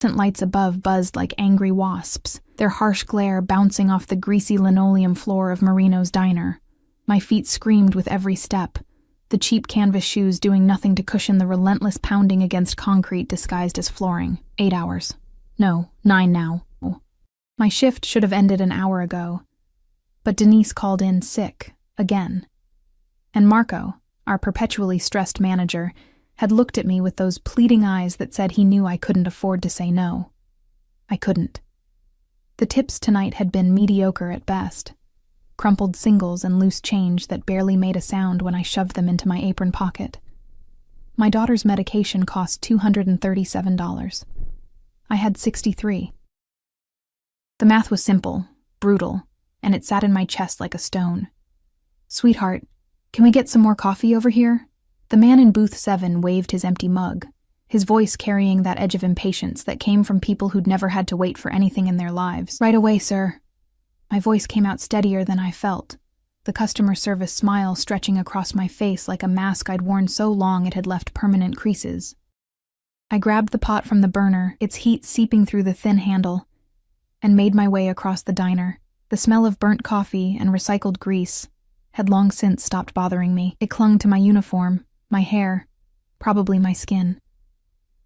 Lights above buzzed like angry wasps, their harsh glare bouncing off the greasy linoleum floor of Marino's diner. My feet screamed with every step, the cheap canvas shoes doing nothing to cushion the relentless pounding against concrete disguised as flooring. 8 hours. No, 9 now. My shift should have ended an hour ago. But Denise called in sick, again. And Marco, our perpetually stressed manager, had looked at me with those pleading eyes that said he knew I couldn't afford to say no. I couldn't. The tips tonight had been mediocre at best. Crumpled singles and loose change that barely made a sound when I shoved them into my apron pocket. My daughter's medication cost $237. I had $63. The math was simple, brutal, and it sat in my chest like a stone. "Sweetheart, can we get some more coffee over here?" The man in booth 7 waved his empty mug, his voice carrying that edge of impatience that came from people who'd never had to wait for anything in their lives. "Right away, sir." My voice came out steadier than I felt, the customer service smile stretching across my face like a mask I'd worn so long it had left permanent creases. I grabbed the pot from the burner, its heat seeping through the thin handle, and made my way across the diner. The smell of burnt coffee and recycled grease had long since stopped bothering me. It clung to my uniform, my hair, probably my skin.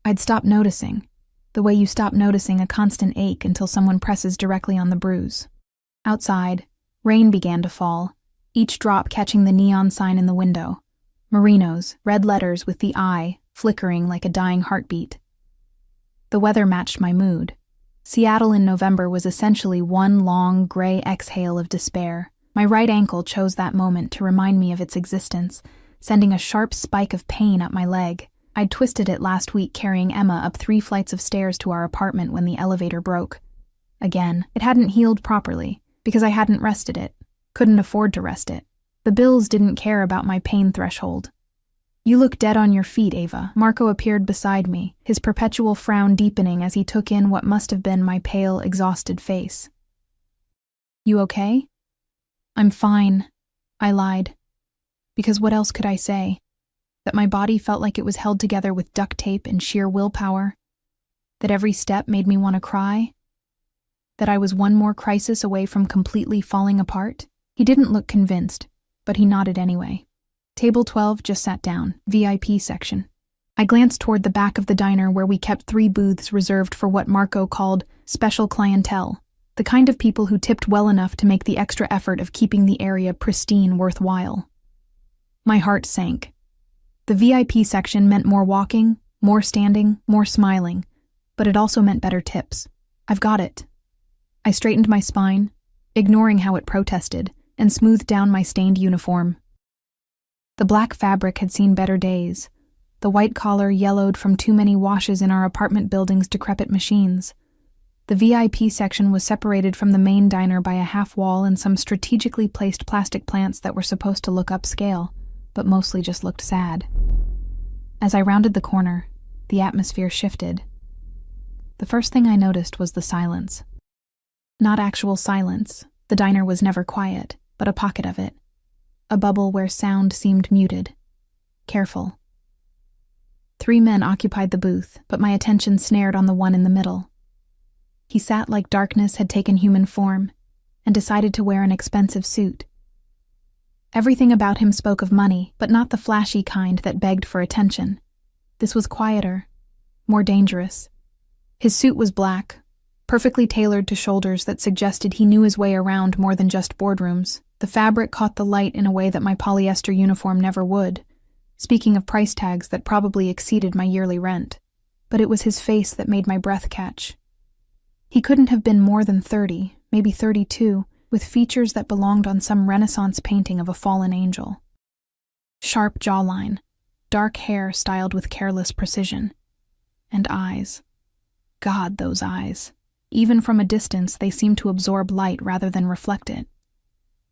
I'd stopped noticing, the way you stop noticing a constant ache until someone presses directly on the bruise. Outside, rain began to fall, each drop catching the neon sign in the window. Marino's, red letters with the I flickering like a dying heartbeat. The weather matched my mood. Seattle in November was essentially one long, gray exhale of despair. My right ankle chose that moment to remind me of its existence, sending a sharp spike of pain up my leg. I'd twisted it last week carrying Emma up 3 flights of stairs to our apartment when the elevator broke. Again, it hadn't healed properly, because I hadn't rested it, couldn't afford to rest it. The bills didn't care about my pain threshold. "You look dead on your feet, Ava." Marco appeared beside me, his perpetual frown deepening as he took in what must have been my pale, exhausted face. "You okay?" "I'm fine," I lied. Because what else could I say? That my body felt like it was held together with duct tape and sheer willpower? That every step made me want to cry? That I was one more crisis away from completely falling apart? He didn't look convinced, but he nodded anyway. Table 12 just sat down, VIP section. I glanced toward the back of the diner where we kept 3 booths reserved for what Marco called special clientele, the kind of people who tipped well enough to make the extra effort of keeping the area pristine worthwhile. My heart sank. The VIP section meant more walking, more standing, more smiling, but it also meant better tips. "I've got it." I straightened my spine, ignoring how it protested, and smoothed down my stained uniform. The black fabric had seen better days. The white collar yellowed from too many washes in our apartment building's decrepit machines. The VIP section was separated from the main diner by a half wall and some strategically placed plastic plants that were supposed to look upscale, but mostly just looked sad. As I rounded the corner, the atmosphere shifted. The first thing I noticed was the silence. Not actual silence. The diner was never quiet, but a pocket of it. A bubble where sound seemed muted. Careful. 3 men occupied the booth, but my attention snared on the one in the middle. He sat like darkness had taken human form, and decided to wear an expensive suit. Everything about him spoke of money, but not the flashy kind that begged for attention. This was quieter, more dangerous. His suit was black, perfectly tailored to shoulders that suggested he knew his way around more than just boardrooms. The fabric caught the light in a way that my polyester uniform never would, speaking of price tags that probably exceeded my yearly rent. But it was his face that made my breath catch. He couldn't have been more than 30, maybe 32, with features that belonged on some Renaissance painting of a fallen angel. Sharp jawline, dark hair styled with careless precision, and eyes. God, those eyes. Even from a distance, they seemed to absorb light rather than reflect it.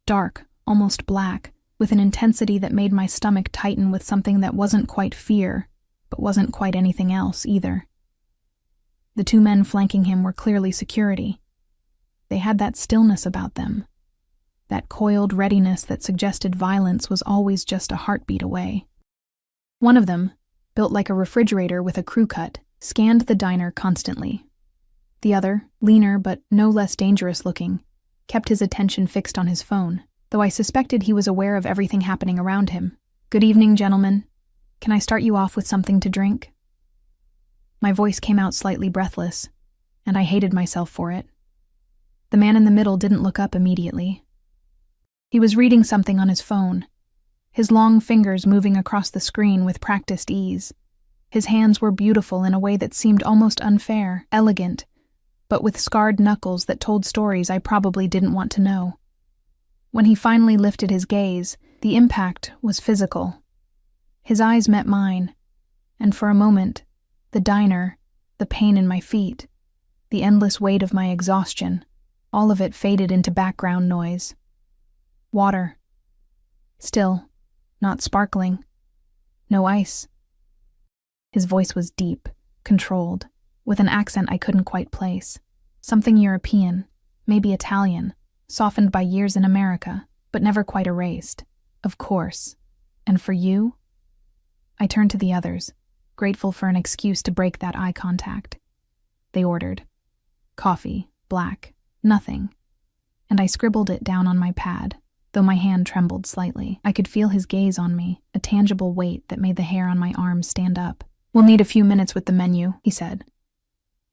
Dark, almost black, with an intensity that made my stomach tighten with something that wasn't quite fear, but wasn't quite anything else either. The 2 men flanking him were clearly security. They had that stillness about them, that coiled readiness that suggested violence was always just a heartbeat away. One of them, built like a refrigerator with a crew cut, scanned the diner constantly, The other, leaner but no less dangerous looking, kept his attention fixed on his phone, though I suspected he was aware of everything happening around him. "Good evening, gentlemen. Can I start you off with something to drink?" My voice came out slightly breathless, and I hated myself for it. The man in the middle didn't look up immediately. He was reading something on his phone, his long fingers moving across the screen with practiced ease. His hands were beautiful in a way that seemed almost unfair, elegant, but with scarred knuckles that told stories I probably didn't want to know. When he finally lifted his gaze, the impact was physical. His eyes met mine, and for a moment, the diner, the pain in my feet, the endless weight of my exhaustion, all of it faded into background noise. Water. Still, not sparkling. No ice. His voice was deep, controlled, with an accent I couldn't quite place. Something European, maybe Italian, softened by years in America, but never quite erased. "Of course. And for you?" I turned to the others, grateful for an excuse to break that eye contact. They ordered. Coffee, black, nothing. And I scribbled it down on my pad, though my hand trembled slightly. I could feel his gaze on me, a tangible weight that made the hair on my arms stand up. "We'll need a few minutes with the menu," he said.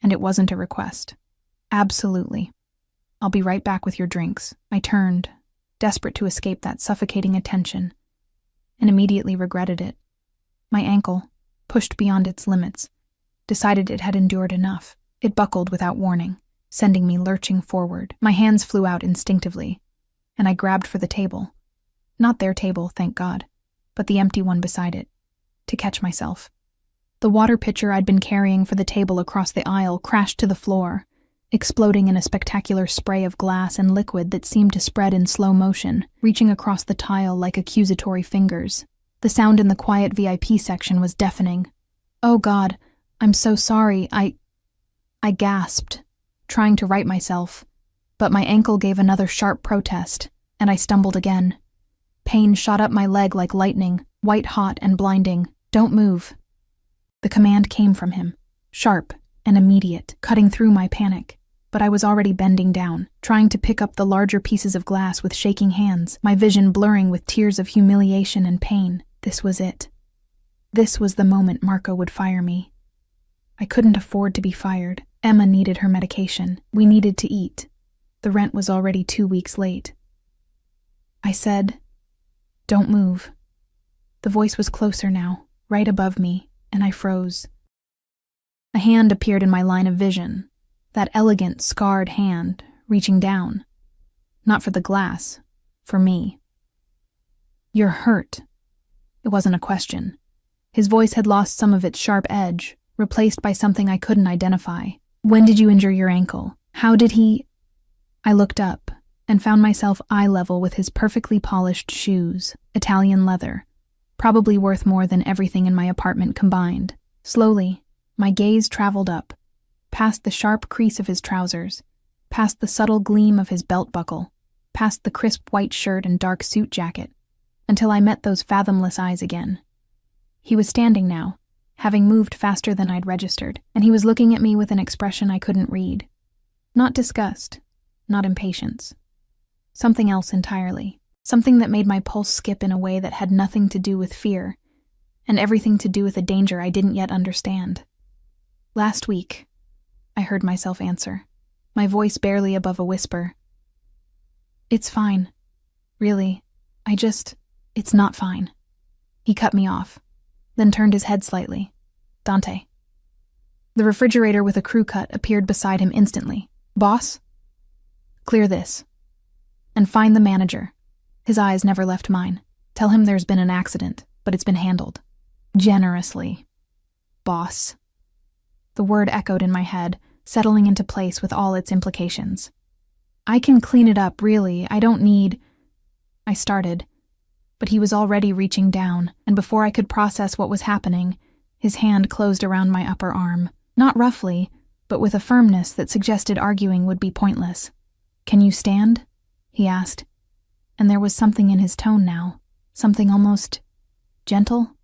And it wasn't a request. "Absolutely. I'll be right back with your drinks." I turned, desperate to escape that suffocating attention, and immediately regretted it. My ankle, pushed beyond its limits, decided it had endured enough. It buckled without warning, sending me lurching forward. My hands flew out instinctively, and I grabbed for the table. Not their table, thank God, but the empty one beside it, to catch myself. The water pitcher I'd been carrying for the table across the aisle crashed to the floor, exploding in a spectacular spray of glass and liquid that seemed to spread in slow motion, reaching across the tile like accusatory fingers. The sound in the quiet VIP section was deafening. "Oh God, I'm so sorry, I gasped, trying to right myself, but my ankle gave another sharp protest, and I stumbled again. Pain shot up my leg like lightning, white-hot and blinding. "Don't move." The command came from him, sharp and immediate, cutting through my panic. But I was already bending down, trying to pick up the larger pieces of glass with shaking hands, my vision blurring with tears of humiliation and pain. This was it. This was the moment Marco would fire me. I couldn't afford to be fired. Emma needed her medication. We needed to eat. The rent was already 2 weeks late. I said, "Don't move." The voice was closer now, right above me, and I froze. A hand appeared in my line of vision, that elegant, scarred hand, reaching down. Not for the glass, for me. "You're hurt." It wasn't a question. His voice had lost some of its sharp edge, replaced by something I couldn't identify. "When did you injure your ankle? How did he—" I looked up and found myself eye level with his perfectly polished shoes, Italian leather, probably worth more than everything in my apartment combined. Slowly, my gaze traveled up, past the sharp crease of his trousers, past the subtle gleam of his belt buckle, past the crisp white shirt and dark suit jacket, until I met those fathomless eyes again. He was standing now, having moved faster than I'd registered, and he was looking at me with an expression I couldn't read. Not disgust, not impatience. Something else entirely. Something that made my pulse skip in a way that had nothing to do with fear, and everything to do with a danger I didn't yet understand. "Last week," I heard myself answer, my voice barely above a whisper. "It's fine. Really, it's not fine." He cut me off, then turned his head slightly. "Dante." The refrigerator with a crew cut appeared beside him instantly. "Boss?" "Clear this. And find the manager." His eyes never left mine. "Tell him there's been an accident, but it's been handled. Generously. Boss." The word echoed in my head, settling into place with all its implications. "I can clean it up, really. I don't need—" I started, but he was already reaching down, and before I could process what was happening, his hand closed around my upper arm. Not roughly, but with a firmness that suggested arguing would be pointless. "Can you stand?" he asked, and there was something in his tone now, something almost gentle.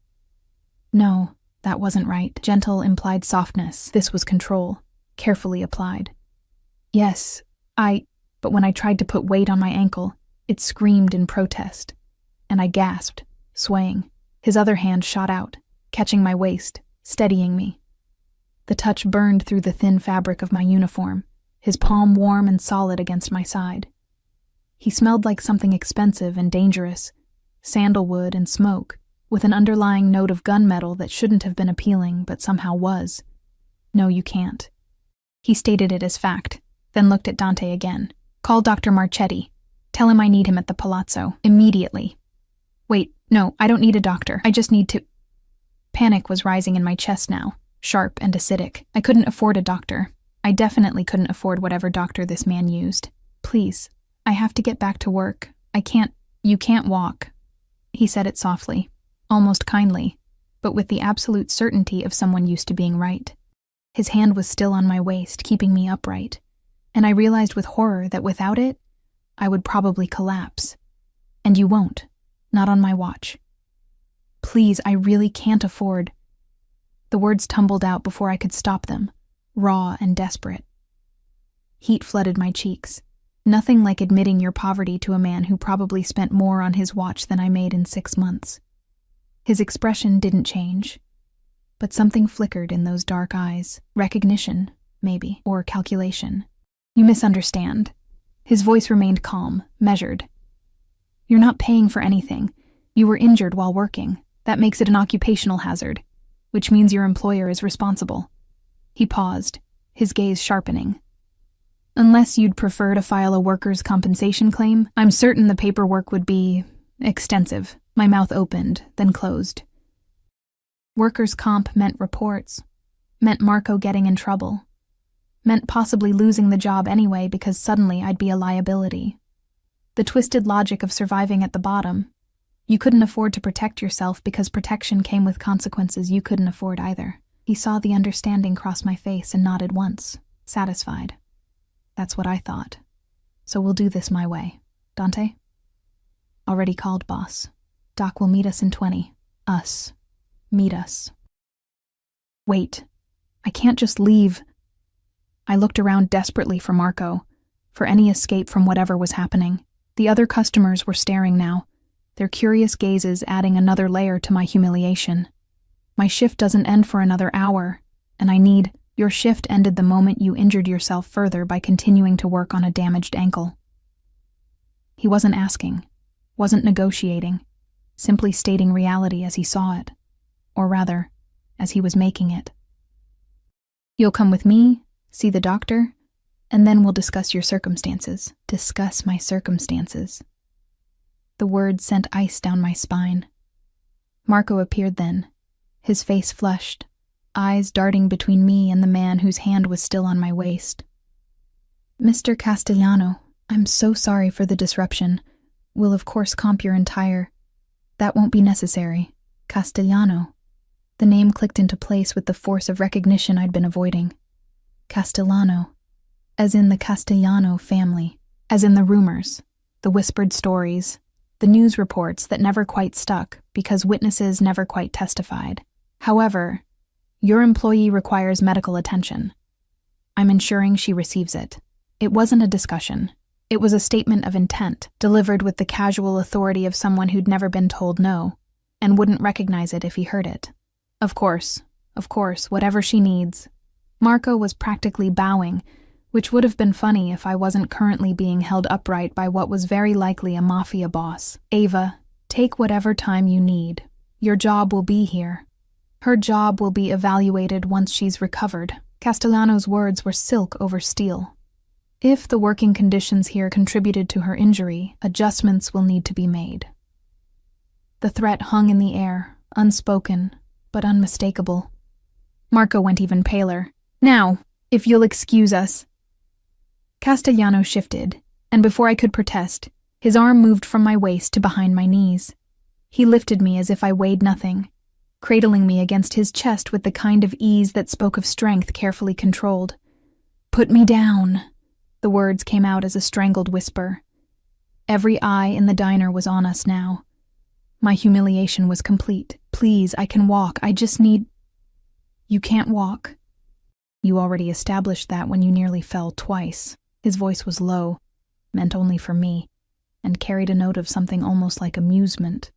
No, that wasn't right. Gentle implied softness. This was control, carefully applied. Yes, but when I tried to put weight on my ankle, it screamed in protest, and I gasped, swaying. His other hand shot out, catching my waist, steadying me. The touch burned through the thin fabric of my uniform, his palm warm and solid against my side. He smelled like something expensive and dangerous, sandalwood and smoke, with an underlying note of gunmetal that shouldn't have been appealing but somehow was. No, you can't. He stated it as fact, then looked at Dante again. Call Dr. Marchetti. Tell him I need him at the palazzo, immediately. Wait, no, I don't need a doctor. I just need to... Panic was rising in my chest now, sharp and acidic. I couldn't afford a doctor. I definitely couldn't afford whatever doctor this man used. Please, I have to get back to work. You can't walk. He said it softly, almost kindly, but with the absolute certainty of someone used to being right. His hand was still on my waist, keeping me upright, and I realized with horror that without it, I would probably collapse. And you won't. Not on my watch. Please, I really can't afford... The words tumbled out before I could stop them, raw and desperate. Heat flooded my cheeks. Nothing like admitting your poverty to a man who probably spent more on his watch than I made in 6 months. His expression didn't change, but something flickered in those dark eyes. Recognition, maybe, or calculation. You misunderstand. His voice remained calm, measured. You're not paying for anything. You were injured while working. That makes it an occupational hazard, which means your employer is responsible. He paused, his gaze sharpening. Unless you'd prefer to file a workers' compensation claim, I'm certain the paperwork would be extensive. My mouth opened, then closed. Workers' comp meant reports, meant Marco getting in trouble, meant possibly losing the job anyway because suddenly I'd be a liability. The twisted logic of surviving at the bottom. You couldn't afford to protect yourself because protection came with consequences you couldn't afford either. He saw the understanding cross my face and nodded once, satisfied. That's what I thought. So we'll do this my way. Dante? Already called, boss. Doc will meet us in 20. Us. Meet us. Wait. I can't just leave. I looked around desperately for Marco, for any escape from whatever was happening. The other customers were staring now, their curious gazes adding another layer to my humiliation. My shift doesn't end for another hour, and your shift ended the moment you injured yourself further by continuing to work on a damaged ankle. He wasn't asking, wasn't negotiating, simply stating reality as he saw it, or rather, as he was making it. You'll come with me, see the doctor, and then we'll discuss your circumstances. Discuss my circumstances. The words sent ice down my spine. Marco appeared then, his face flushed, eyes darting between me and the man whose hand was still on my waist. Mr. Castellano, I'm so sorry for the disruption. We'll of course comp your entire... That won't be necessary. Castellano. The name clicked into place with the force of recognition I'd been avoiding. Castellano. As in the Castellano family. As in the rumors, the whispered stories, the news reports that never quite stuck because witnesses never quite testified. However, your employee requires medical attention. I'm ensuring she receives it. It wasn't a discussion. It was a statement of intent, delivered with the casual authority of someone who'd never been told no, and wouldn't recognize it if he heard it. Of course, whatever she needs. Marco was practically bowing, which would have been funny if I wasn't currently being held upright by what was very likely a Mafia boss. Ava, take whatever time you need. Your job will be here. Her job will be evaluated once she's recovered. Castellano's words were silk over steel. If the working conditions here contributed to her injury, adjustments will need to be made. The threat hung in the air, unspoken, but unmistakable. Marco went even paler. Now, if you'll excuse us. Castellano shifted, and before I could protest, his arm moved from my waist to behind my knees. He lifted me as if I weighed nothing, cradling me against his chest with the kind of ease that spoke of strength carefully controlled. Put me down. The words came out as a strangled whisper. Every eye in the diner was on us now. My humiliation was complete. Please, I can walk. I just need... You can't walk. You already established that when you nearly fell twice. His voice was low, meant only for me, and carried a note of something almost like amusement.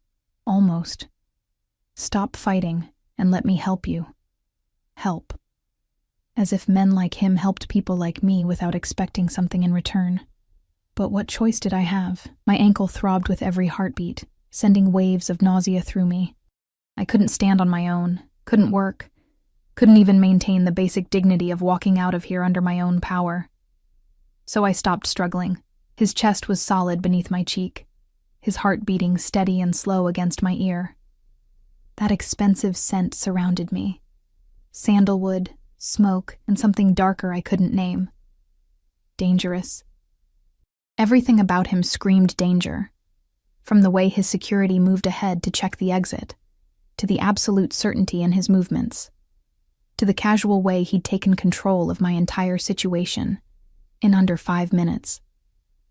Almost. Stop fighting and let me help you. Help. As if men like him helped people like me without expecting something in return. But what choice did I have? My ankle throbbed with every heartbeat, sending waves of nausea through me. I couldn't stand on my own, couldn't work, couldn't even maintain the basic dignity of walking out of here under my own power. So I stopped struggling. His chest was solid beneath my cheek, his heart beating steady and slow against my ear. That expensive scent surrounded me. Sandalwood, smoke, and something darker I couldn't name. Dangerous. Everything about him screamed danger. From the way his security moved ahead to check the exit, to the absolute certainty in his movements, to the casual way he'd taken control of my entire situation in under 5 minutes.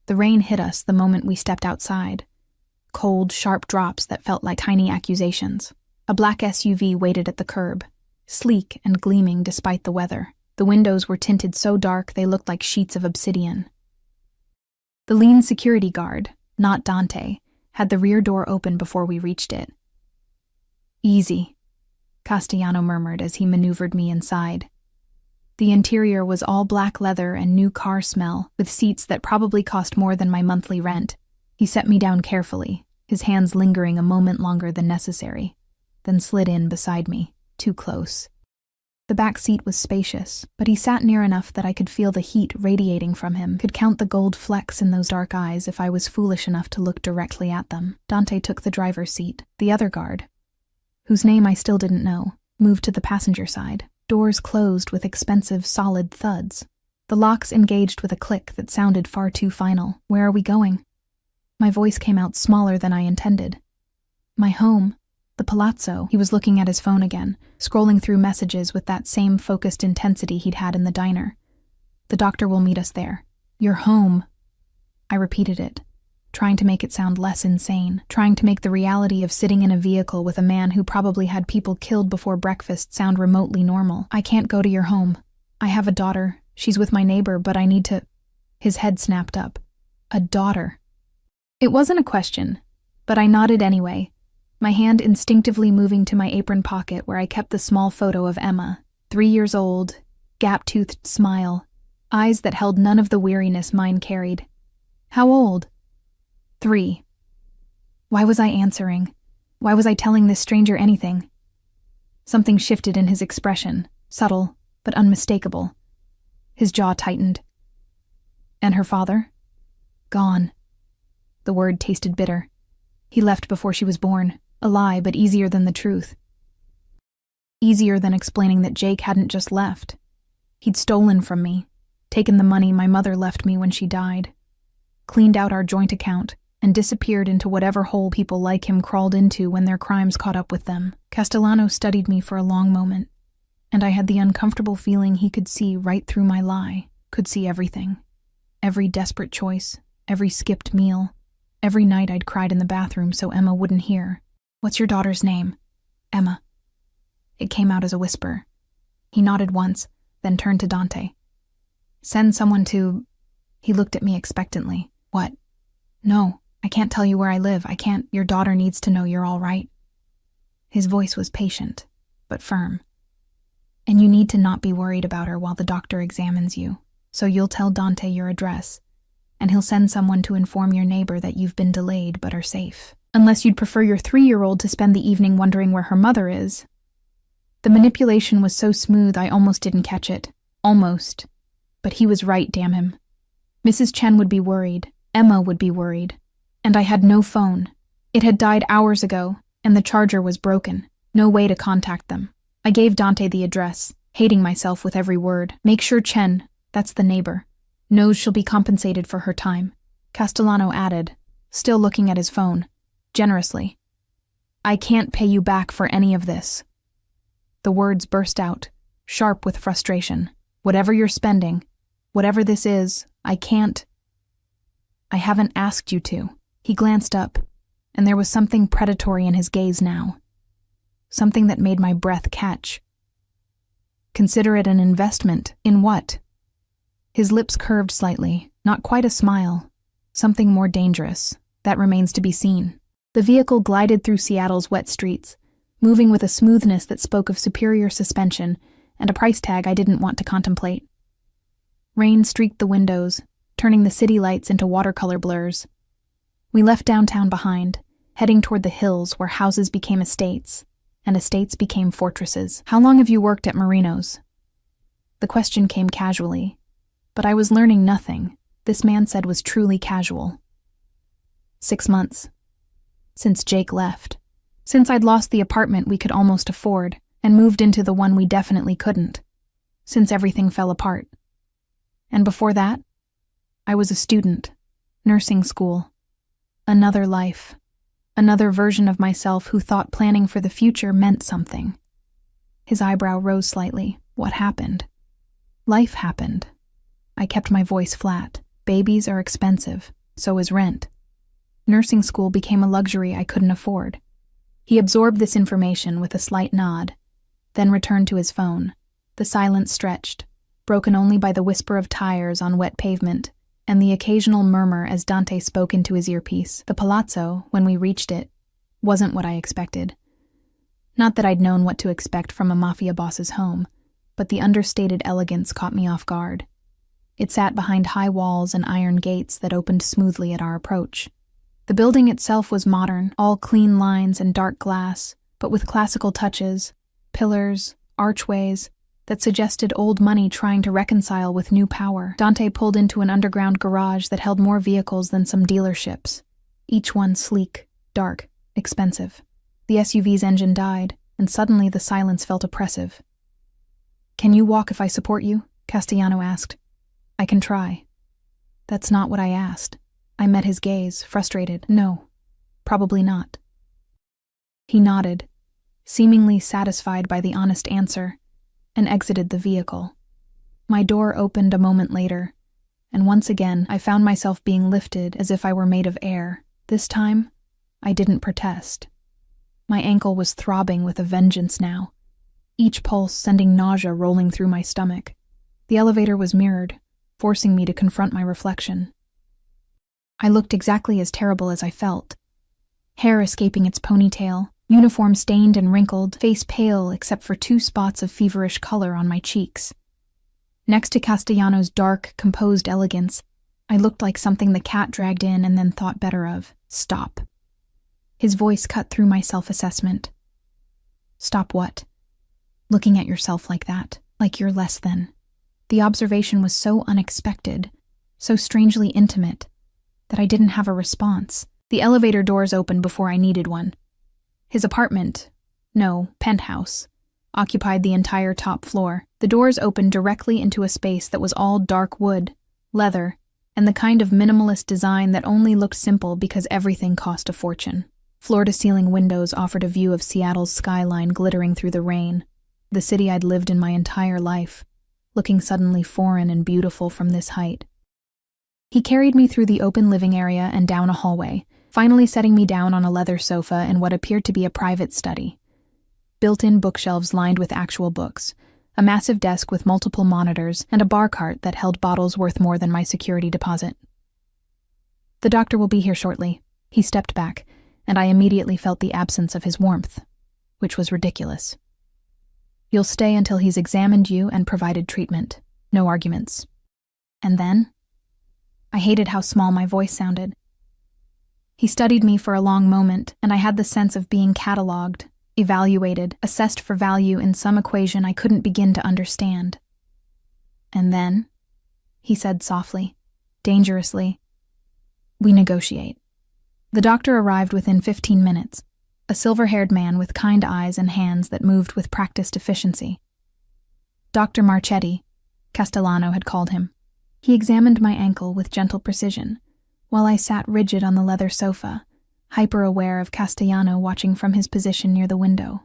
The rain hit us the moment we stepped outside. Cold, sharp drops that felt like tiny accusations. A black SUV waited at the curb, sleek and gleaming despite the weather. The windows were tinted so dark they looked like sheets of obsidian. The lean security guard, not Dante, had the rear door open before we reached it. "Easy," Castellano murmured as he maneuvered me inside. The interior was all black leather and new car smell, with seats that probably cost more than my monthly rent. He set me down carefully, his hands lingering a moment longer than necessary, then slid in beside me, too close. The back seat was spacious, but he sat near enough that I could feel the heat radiating from him, could count the gold flecks in those dark eyes if I was foolish enough to look directly at them. Dante took the driver's seat. The other guard, whose name I still didn't know, moved to the passenger side. Doors closed with expensive, solid thuds. The locks engaged with a click that sounded far too final. Where are we going? My voice came out smaller than I intended. My home. The palazzo. He was looking at his phone again, scrolling through messages with that same focused intensity he'd had in the diner. "The doctor will meet us there." "Your home." I repeated it, trying to make it sound less insane, trying to make the reality of sitting in a vehicle with a man who probably had people killed before breakfast sound remotely normal. "I can't go to your home. I have a daughter. She's with my neighbor, but I need to—" His head snapped up. A daughter. It wasn't a question, but I nodded anyway, my hand instinctively moving to my apron pocket where I kept the small photo of Emma, 3 years old, gap-toothed smile, eyes that held none of the weariness mine carried. How old? 3. Why was I answering? Why was I telling this stranger anything? Something shifted in his expression, subtle but unmistakable. His jaw tightened. And her father? Gone. The word tasted bitter. He left before she was born. A lie, but easier than the truth. Easier than explaining that Jake hadn't just left. He'd stolen from me, taken the money my mother left me when she died, cleaned out our joint account, and disappeared into whatever hole people like him crawled into when their crimes caught up with them. Castellano studied me for a long moment, and I had the uncomfortable feeling he could see right through my lie, could see everything. Every desperate choice, every skipped meal, every night I'd cried in the bathroom so Emma wouldn't hear. "What's your daughter's name?" "Emma." It came out as a whisper. He nodded once, then turned to Dante. "Send someone to—" He looked at me expectantly. "What?" "No, I can't tell you where I live. I can't. Your daughter needs to know you're all right." His voice was patient, but firm. "And you need to not be worried about her while the doctor examines you. So you'll tell Dante your address, and he'll send someone to inform your neighbor that you've been delayed but are safe. Unless you'd prefer your 3-year-old to spend the evening wondering where her mother is." The manipulation was so smooth I almost didn't catch it. Almost. But he was right, damn him. Mrs. Chen would be worried. Emma would be worried. And I had no phone. It had died hours ago, and the charger was broken. No way to contact them. I gave Dante the address, hating myself with every word. "Make sure Chen, that's the neighbor, knows she'll be compensated for her time." Castellano added, still looking at his phone, generously, "I can't pay you back for any of this." The words burst out, sharp with frustration. "Whatever you're spending, whatever this is, I can't." "I haven't asked you to." He glanced up, and there was something predatory in his gaze now. Something that made my breath catch. "Consider it an investment. In what?" His lips curved slightly, not quite a smile. Something more dangerous. That remains to be seen. The vehicle glided through Seattle's wet streets, moving with a smoothness that spoke of superior suspension and a price tag I didn't want to contemplate. Rain streaked the windows, turning the city lights into watercolor blurs. We left downtown behind, heading toward the hills where houses became estates, and estates became fortresses. "How long have you worked at Noirrose?" The question came casually, but I was learning nothing this man said was truly casual. 6 months. Since Jake left. Since I'd lost the apartment we could almost afford and moved into the one we definitely couldn't. Since everything fell apart. And before that, I was a student, nursing school. Another life. Another version of myself who thought planning for the future meant something. His eyebrow rose slightly. What happened? Life happened. I kept my voice flat. Babies are expensive, so is rent. Nursing school became a luxury I couldn't afford. He absorbed this information with a slight nod, then returned to his phone. The silence stretched, broken only by the whisper of tires on wet pavement and the occasional murmur as Dante spoke into his earpiece. The palazzo, when we reached it, wasn't what I expected. Not that I'd known what to expect from a Mafia boss's home, but the understated elegance caught me off guard. It sat behind high walls and iron gates that opened smoothly at our approach. The building itself was modern, all clean lines and dark glass, but with classical touches, pillars, archways, that suggested old money trying to reconcile with new power. Dante pulled into an underground garage that held more vehicles than some dealerships, each one sleek, dark, expensive. The SUV's engine died, and suddenly the silence felt oppressive. "Can you walk if I support you?" Castellano asked. "I can try." That's not what I asked. I met his gaze, frustrated. "No, probably not." He nodded, seemingly satisfied by the honest answer, and exited the vehicle. My door opened a moment later, and once again I found myself being lifted as if I were made of air. This time, I didn't protest. My ankle was throbbing with a vengeance now, each pulse sending nausea rolling through my stomach. The elevator was mirrored, forcing me to confront my reflection. I looked exactly as terrible as I felt. Hair escaping its ponytail, uniform stained and wrinkled, face pale except for 2 spots of feverish color on my cheeks. Next to Castellano's dark, composed elegance, I looked like something the cat dragged in and then thought better of. "Stop." His voice cut through my self-assessment. "Stop what?" "Looking at yourself like that, like you're less than." The observation was so unexpected, so strangely intimate, that I didn't have a response. The elevator doors opened before I needed one. His apartment, no, penthouse, occupied the entire top floor. The doors opened directly into a space that was all dark wood, leather, and the kind of minimalist design that only looked simple because everything cost a fortune. Floor-to-ceiling windows offered a view of Seattle's skyline glittering through the rain, the city I'd lived in my entire life, looking suddenly foreign and beautiful from this height. He carried me through the open living area and down a hallway, finally setting me down on a leather sofa in what appeared to be a private study. Built-in bookshelves lined with actual books, a massive desk with multiple monitors, and a bar cart that held bottles worth more than my security deposit. "The doctor will be here shortly." He stepped back, and I immediately felt the absence of his warmth, which was ridiculous. "You'll stay until he's examined you and provided treatment. No arguments." And then? I hated how small my voice sounded. He studied me for a long moment, and I had the sense of being catalogued, evaluated, assessed for value in some equation I couldn't begin to understand. "And then," he said softly, dangerously, "we negotiate." The doctor arrived within 15 minutes, a silver-haired man with kind eyes and hands that moved with practiced efficiency. Dr. Marchetti, Castellano had called him. He examined my ankle with gentle precision, while I sat rigid on the leather sofa, hyper-aware of Castellano watching from his position near the window.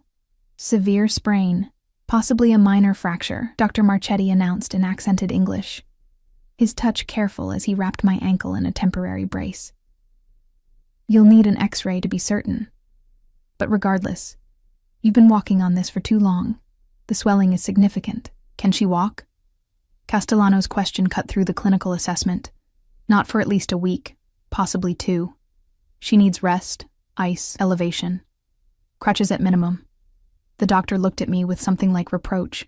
"Severe sprain, possibly a minor fracture," Dr. Marchetti announced in accented English, his touch careful as he wrapped my ankle in a temporary brace. "You'll need an X-ray to be certain. But regardless, you've been walking on this for too long. The swelling is significant. Can she walk?" Castellano's question cut through the clinical assessment. Not for at least a week, possibly 2. She needs rest, ice, elevation. Crutches at minimum. The doctor looked at me with something like reproach.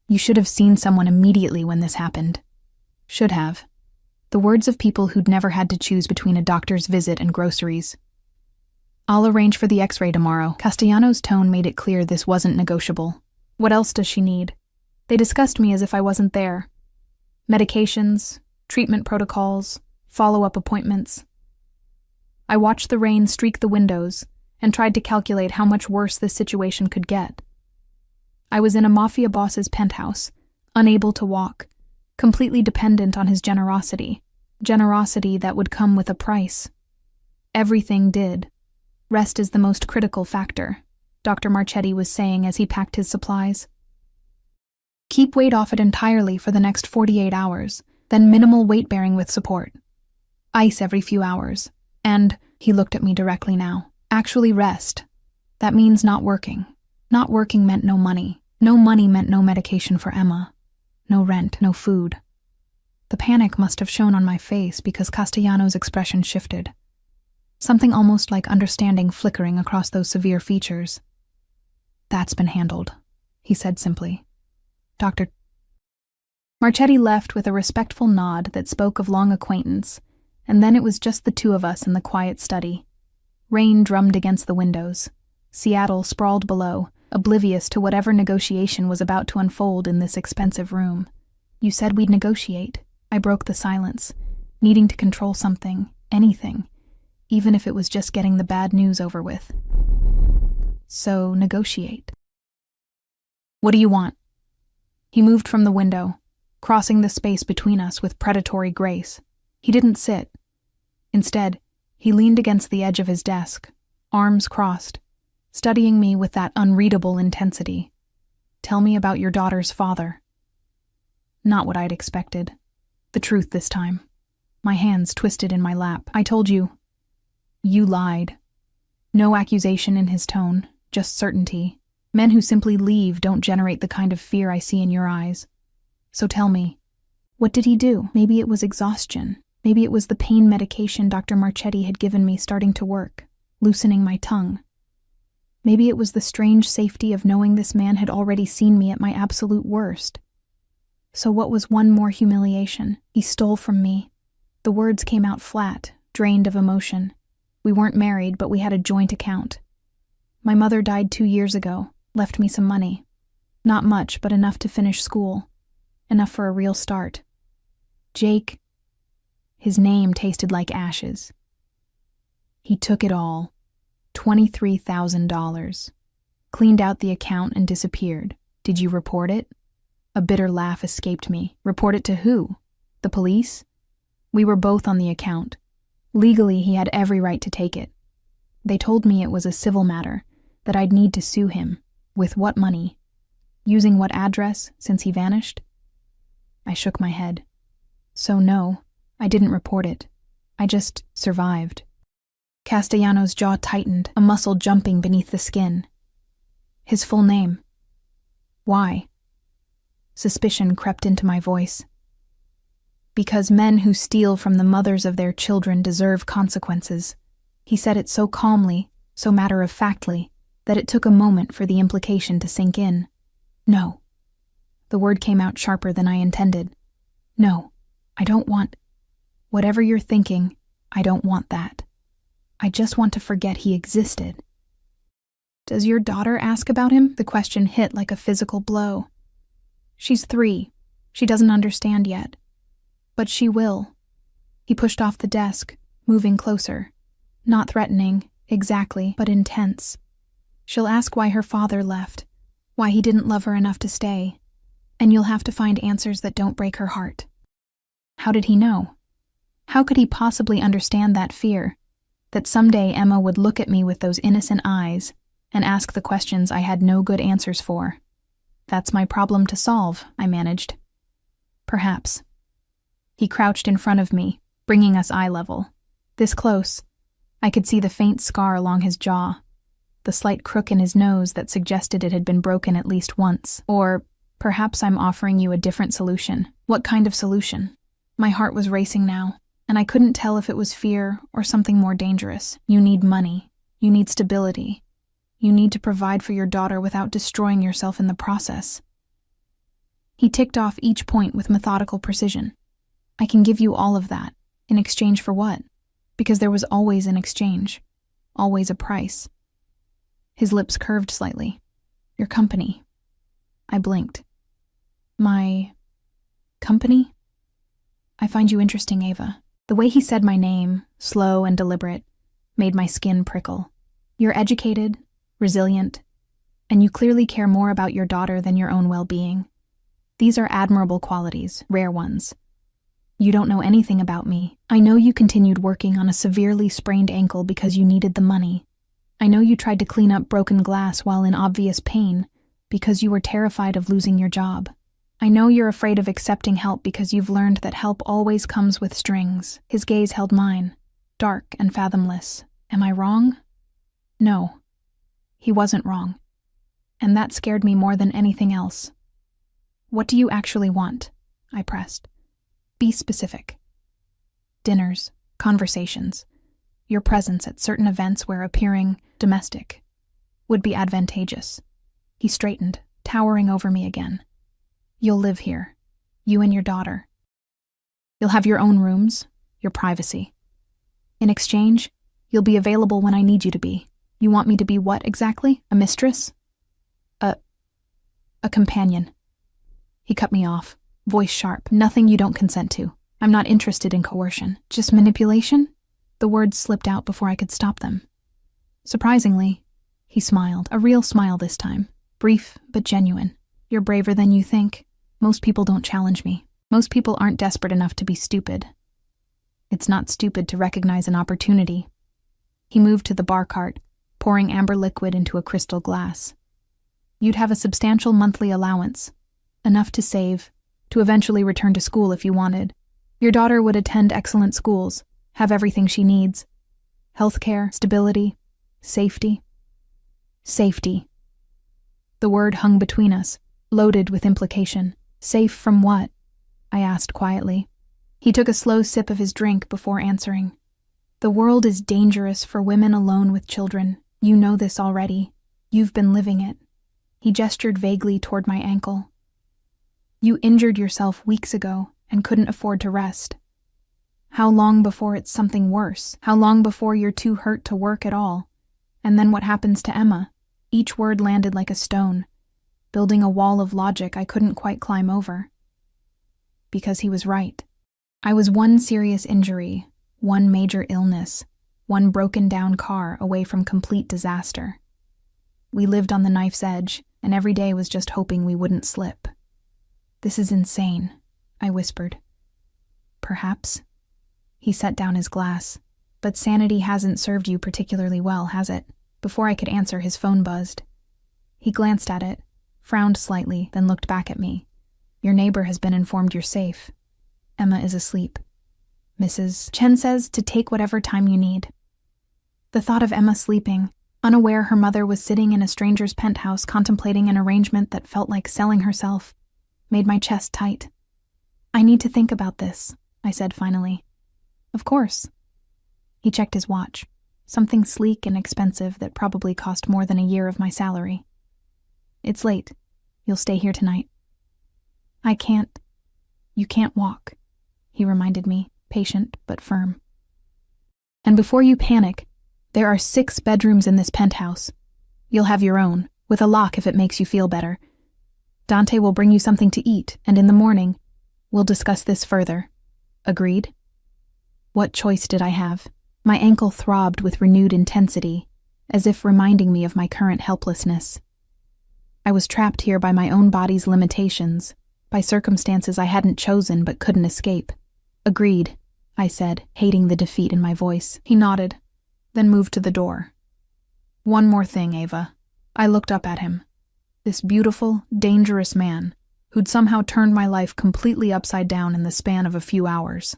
You should have seen someone immediately when this happened. Should have. The words of people who'd never had to choose between a doctor's visit and groceries. I'll arrange for the x-ray tomorrow. Castellano's tone made it clear this wasn't negotiable. What else does she need? They discussed me as if I wasn't there. Medications, treatment protocols, follow-up appointments. I watched the rain streak the windows and tried to calculate how much worse this situation could get. I was in a Mafia boss's penthouse, unable to walk, completely dependent on his generosity that would come with a price. Everything did. Rest is the most critical factor, Dr. Marchetti was saying as he packed his supplies. Keep weight off it entirely for the next 48 hours, then minimal weight-bearing with support. Ice every few hours. And, he looked at me directly now, actually rest. That means not working. Not working meant no money. No money meant no medication for Emma. No rent, no food. The panic must have shown on my face because Castellano's expression shifted. Something almost like understanding flickering across those severe features. That's been handled, he said simply. Dr. Marchetti left with a respectful nod that spoke of long acquaintance, and then it was just the 2 of us in the quiet study. Rain drummed against the windows. Seattle sprawled below, oblivious to whatever negotiation was about to unfold in this expensive room. You said we'd negotiate. I broke the silence, needing to control something, anything, even if it was just getting the bad news over with. So, negotiate. What do you want? He moved from the window, crossing the space between us with predatory grace. He didn't sit. Instead, he leaned against the edge of his desk, arms crossed, studying me with that unreadable intensity. Tell me about your daughter's father. Not what I'd expected. The truth this time. My hands twisted in my lap. I told you. You lied. No accusation in his tone, just certainty. Men who simply leave don't generate the kind of fear I see in your eyes. So tell me, what did he do? Maybe it was exhaustion. Maybe it was the pain medication Dr. Marchetti had given me starting to work, loosening my tongue. Maybe it was the strange safety of knowing this man had already seen me at my absolute worst. So what was one more humiliation? He stole from me. The words came out flat, drained of emotion. We weren't married, but we had a joint account. My mother died 2 years ago, left me some money. Not much, but enough to finish school. Enough for a real start. Jake. His name tasted like ashes. He took it all. $23,000. Cleaned out the account and disappeared. Did you report it? A bitter laugh escaped me. Report it to who? The police? We were both on the account. Legally, he had every right to take it. They told me it was a civil matter, that I'd need to sue him. With what money? Using what address, since he vanished? I shook my head. So no, I didn't report it. I just survived. Castellano's jaw tightened, a muscle jumping beneath the skin. His full name. Why? Suspicion crept into my voice. Because men who steal from the mothers of their children deserve consequences. He said it so calmly, so matter-of-factly, that it took a moment for the implication to sink in. No. The word came out sharper than I intended. No, I don't want... Whatever you're thinking, I don't want that. I just want to forget he existed. Does your daughter ask about him? The question hit like a physical blow. She's 3. She doesn't understand yet. But she will. He pushed off the desk, moving closer. Not threatening, exactly, but intense. She'll ask why her father left, why he didn't love her enough to stay, and you'll have to find answers that don't break her heart. How did he know? How could he possibly understand that fear? That someday Emma would look at me with those innocent eyes and ask the questions I had no good answers for. That's my problem to solve, I managed. Perhaps. He crouched in front of me, bringing us eye level. This close, I could see the faint scar along his jaw, the slight crook in his nose that suggested it had been broken at least once, or Perhaps I'm offering you a different solution. What kind of solution? My heart was racing now, and I couldn't tell if it was fear or something more dangerous. You need money. You need stability. You need to provide for your daughter without destroying yourself in the process. He ticked off each point with methodical precision. I can give you all of that. In exchange for what? Because there was always an exchange. Always a price. His lips curved slightly. Your company. I blinked. My company? I find you interesting, Ava. The way he said my name, slow and deliberate, made my skin prickle. You're educated, resilient, and you clearly care more about your daughter than your own well-being. These are admirable qualities, rare ones. You don't know anything about me. I know you continued working on a severely sprained ankle because you needed the money. I know you tried to clean up broken glass while in obvious pain because you were terrified of losing your job. I know you're afraid of accepting help because you've learned that help always comes with strings. His gaze held mine, dark and fathomless. Am I wrong? No. He wasn't wrong. And that scared me more than anything else. What do you actually want? I pressed. Be specific. Dinners, conversations, your presence at certain events where appearing domestic would be advantageous. He straightened, towering over me again. You'll live here, you and your daughter. You'll have your own rooms, your privacy. In exchange, you'll be available when I need you to be. You want me to be what exactly? A mistress? A companion. He cut me off, voice sharp. Nothing you don't consent to. I'm not interested in coercion. Just manipulation? The words slipped out before I could stop them. Surprisingly, he smiled, a real smile this time, brief but genuine. You're braver than you think. Most people don't challenge me. Most people aren't desperate enough to be stupid. It's not stupid to recognize an opportunity. He moved to the bar cart, pouring amber liquid into a crystal glass. You'd have a substantial monthly allowance, enough to save, to eventually return to school if you wanted. Your daughter would attend excellent schools, have everything she needs. Healthcare, stability, safety. Safety. The word hung between us, loaded with implication. Safe from what? I asked quietly. He took a slow sip of his drink before answering. The world is dangerous for women alone with children. You know this already. You've been living it. He gestured vaguely toward my ankle. You injured yourself weeks ago and couldn't afford to rest. How long before it's something worse? How long before you're too hurt to work at all? And then what happens to Emma? Each word landed like a stone, building a wall of logic I couldn't quite climb over. Because he was right. I was one serious injury, one major illness, one broken-down car away from complete disaster. We lived on the knife's edge, and every day was just hoping we wouldn't slip. This is insane, I whispered. Perhaps. He set down his glass. But sanity hasn't served you particularly well, has it? Before I could answer, his phone buzzed. He glanced at it, frowned slightly, then looked back at me. Your neighbor has been informed you're safe. Emma is asleep. Mrs. Chen says to take whatever time you need. The thought of Emma sleeping, unaware her mother was sitting in a stranger's penthouse contemplating an arrangement that felt like selling herself, made my chest tight. I need to think about this, I said finally. Of course. He checked his watch, something sleek and expensive that probably cost more than a year of my salary. It's late. You'll stay here tonight. I can't. You can't walk, he reminded me, patient but firm. And before you panic, there are 6 bedrooms in this penthouse. You'll have your own, with a lock if it makes you feel better. Dante will bring you something to eat, and in the morning, we'll discuss this further. Agreed? What choice did I have? My ankle throbbed with renewed intensity, as if reminding me of my current helplessness. I was trapped here by my own body's limitations, by circumstances I hadn't chosen but couldn't escape. Agreed, I said, hating the defeat in my voice. He nodded, then moved to the door. One more thing, Ava. I looked up at him. This beautiful, dangerous man, who'd somehow turned my life completely upside down in the span of a few hours.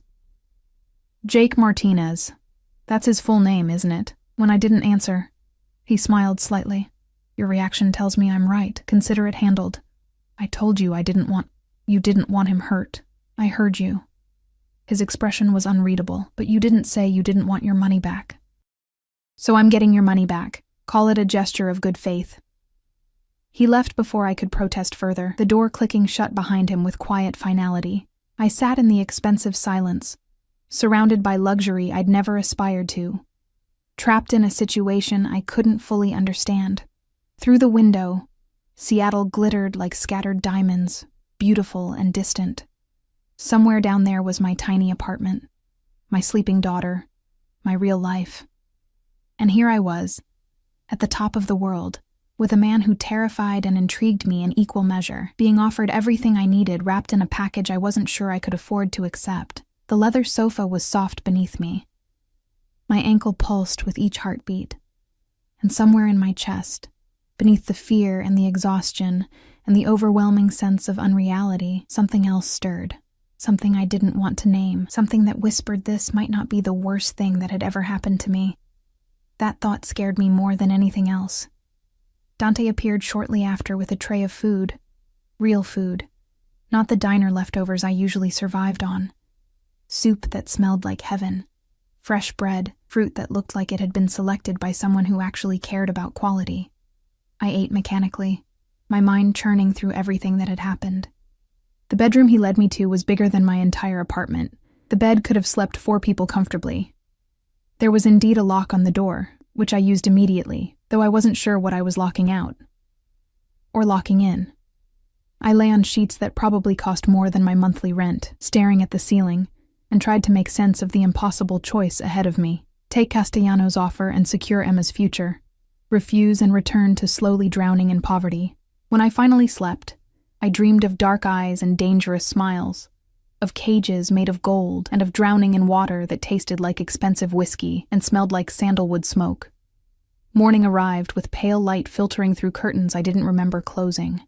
Jake Martinez. That's his full name, isn't it? When I didn't answer, he smiled slightly. Your reaction tells me I'm right. Consider it handled. I told you you didn't want him hurt. I heard you. His expression was unreadable, but you didn't say you didn't want your money back. So I'm getting your money back. Call it a gesture of good faith. He left before I could protest further, the door clicking shut behind him with quiet finality. I sat in the expensive silence, surrounded by luxury I'd never aspired to, trapped in a situation I couldn't fully understand. Through the window, Seattle glittered like scattered diamonds, beautiful and distant. Somewhere down there was my tiny apartment, my sleeping daughter, my real life. And here I was, at the top of the world, with a man who terrified and intrigued me in equal measure, being offered everything I needed wrapped in a package I wasn't sure I could afford to accept. The leather sofa was soft beneath me. My ankle pulsed with each heartbeat. And somewhere in my chest, beneath the fear and the exhaustion and the overwhelming sense of unreality, something else stirred. Something I didn't want to name, something that whispered this might not be the worst thing that had ever happened to me. That thought scared me more than anything else. Dante appeared shortly after with a tray of food. Real food. Not the diner leftovers I usually survived on. Soup that smelled like heaven. Fresh bread, fruit that looked like it had been selected by someone who actually cared about quality. I ate mechanically, my mind churning through everything that had happened. The bedroom he led me to was bigger than my entire apartment. The bed could have slept 4 people comfortably. There was indeed a lock on the door, which I used immediately, though I wasn't sure what I was locking out. Or locking in. I lay on sheets that probably cost more than my monthly rent, staring at the ceiling, and tried to make sense of the impossible choice ahead of me. Take Castellano's offer and secure Emma's future. Refuse and return to slowly drowning in poverty. When I finally slept, I dreamed of dark eyes and dangerous smiles, of cages made of gold, and of drowning in water that tasted like expensive whiskey and smelled like sandalwood smoke. Morning arrived with pale light filtering through curtains I didn't remember closing.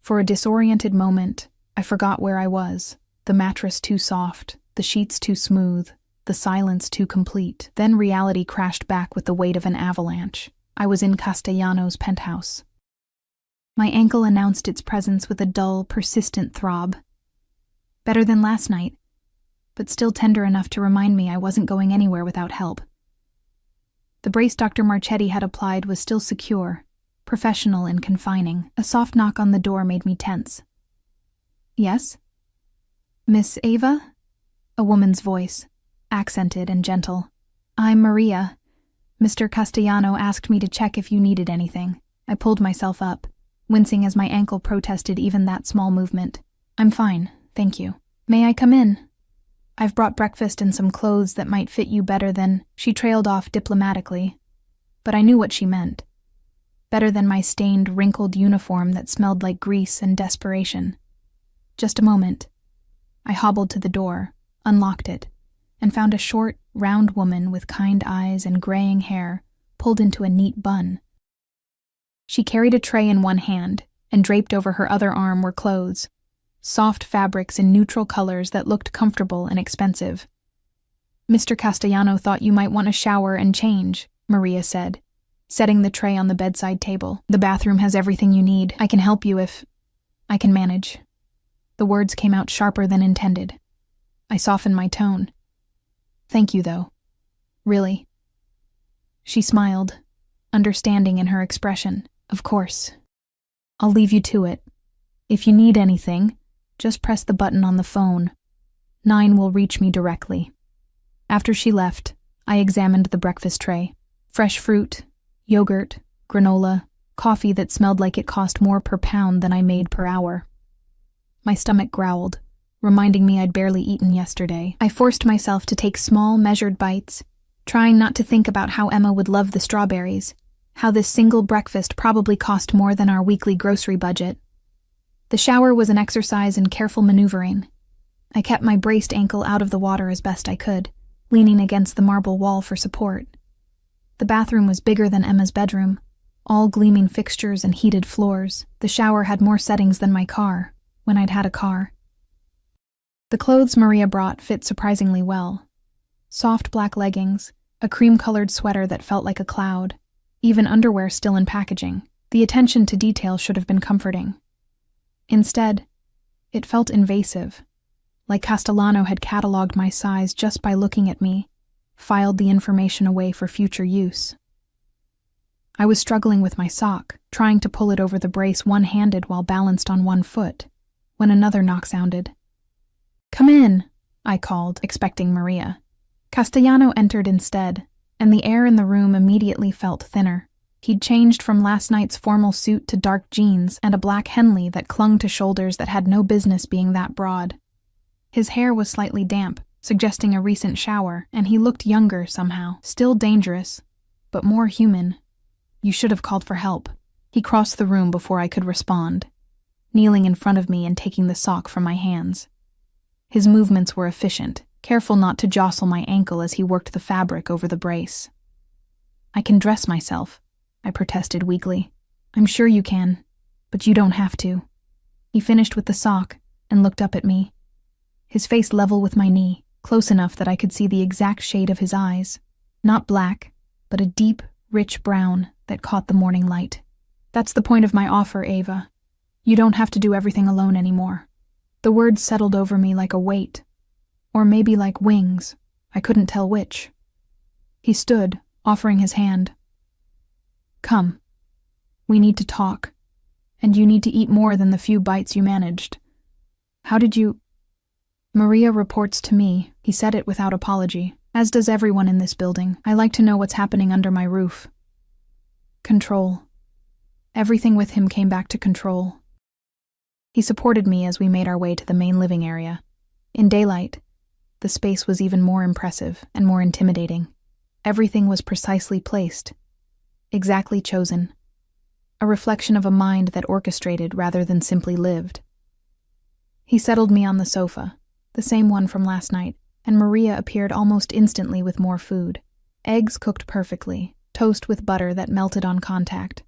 For a disoriented moment, I forgot where I was, the mattress too soft, the sheets too smooth, the silence too complete. Then reality crashed back with the weight of an avalanche. I was in Castellano's penthouse. My ankle announced its presence with a dull, persistent throb. Better than last night, but still tender enough to remind me I wasn't going anywhere without help. The brace Dr. Marchetti had applied was still secure, professional and confining. A soft knock on the door made me tense. Yes? Miss Ava? A woman's voice, accented and gentle. I'm Maria. Mr. Castellano asked me to check if you needed anything. I pulled myself up, wincing as my ankle protested even that small movement. I'm fine, thank you. May I come in? I've brought breakfast and some clothes that might fit you better than... She trailed off diplomatically, but I knew what she meant. Better than my stained, wrinkled uniform that smelled like grease and desperation. Just a moment. I hobbled to the door, unlocked it, and found a short, round woman with kind eyes and graying hair pulled into a neat bun. She carried a tray in one hand, and draped over her other arm were clothes. Soft fabrics in neutral colors that looked comfortable and expensive. Mr. Castellano thought you might want a shower and change, Maria said, setting the tray on the bedside table. The bathroom has everything you need. I can help you if... I can manage. The words came out sharper than intended. I softened my tone. Thank you, though. Really. She smiled, understanding in her expression. Of course. I'll leave you to it. If you need anything, just press the button on the phone. 9 will reach me directly. After she left, I examined the breakfast tray. Fresh fruit, yogurt, granola, coffee that smelled like it cost more per pound than I made per hour. My stomach growled, reminding me I'd barely eaten yesterday. I forced myself to take small, measured bites, trying not to think about how Emma would love the strawberries, how this single breakfast probably cost more than our weekly grocery budget. The shower was an exercise in careful maneuvering. I kept my braced ankle out of the water as best I could, leaning against the marble wall for support. The bathroom was bigger than Emma's bedroom, all gleaming fixtures and heated floors. The shower had more settings than my car, when I'd had a car. The clothes Maria brought fit surprisingly well. Soft black leggings, a cream-colored sweater that felt like a cloud, even underwear still in packaging. The attention to detail should have been comforting. Instead, it felt invasive, like Castellano had cataloged my size just by looking at me, filed the information away for future use. I was struggling with my sock, trying to pull it over the brace one-handed while balanced on one foot, when another knock sounded. "Come in," I called, expecting Maria. Castellano entered instead, and the air in the room immediately felt thinner. He'd changed from last night's formal suit to dark jeans and a black Henley that clung to shoulders that had no business being that broad. His hair was slightly damp, suggesting a recent shower, and he looked younger somehow, still dangerous, but more human. "You should have called for help." He crossed the room before I could respond, kneeling in front of me and taking the sock from my hands. His movements were efficient, careful not to jostle my ankle as he worked the fabric over the brace. "I can dress myself," I protested weakly. "I'm sure you can, but you don't have to." He finished with the sock and looked up at me, his face level with my knee, close enough that I could see the exact shade of his eyes. Not black, but a deep, rich brown that caught the morning light. "That's the point of my offer, Ava. You don't have to do everything alone anymore." The words settled over me like a weight, or maybe like wings. I couldn't tell which. He stood, offering his hand. "Come. We need to talk, and you need to eat more than the few bites you managed. How did you—" "Maria reports to me," he said it without apology, "as does everyone in this building. I like to know what's happening under my roof." Control. Everything with him came back to control. He supported me as we made our way to the main living area. In daylight, the space was even more impressive and more intimidating. Everything was precisely placed, exactly chosen, a reflection of a mind that orchestrated rather than simply lived. He settled me on the sofa, the same one from last night, and Maria appeared almost instantly with more food. Eggs cooked perfectly, toast with butter that melted on contact.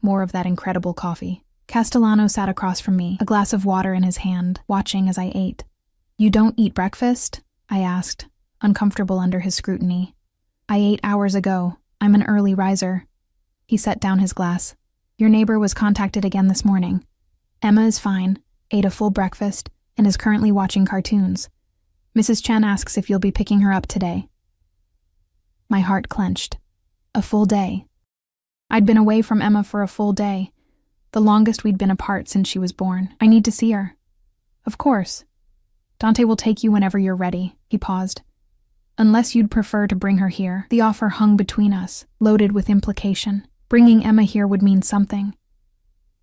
More of that incredible coffee. Castellano sat across from me, a glass of water in his hand, watching as I ate. "You don't eat breakfast?" I asked, uncomfortable under his scrutiny. "I ate hours ago. I'm an early riser." He set down his glass. "Your neighbor was contacted again this morning. Emma is fine, ate a full breakfast, and is currently watching cartoons. Mrs. Chen asks if you'll be picking her up today." My heart clenched. A full day. I'd been away from Emma for a full day, the longest we'd been apart since she was born. "I need to see her." "Of course. Dante will take you whenever you're ready." He paused. "Unless you'd prefer to bring her here." The offer hung between us, loaded with implication. Bringing Emma here would mean something.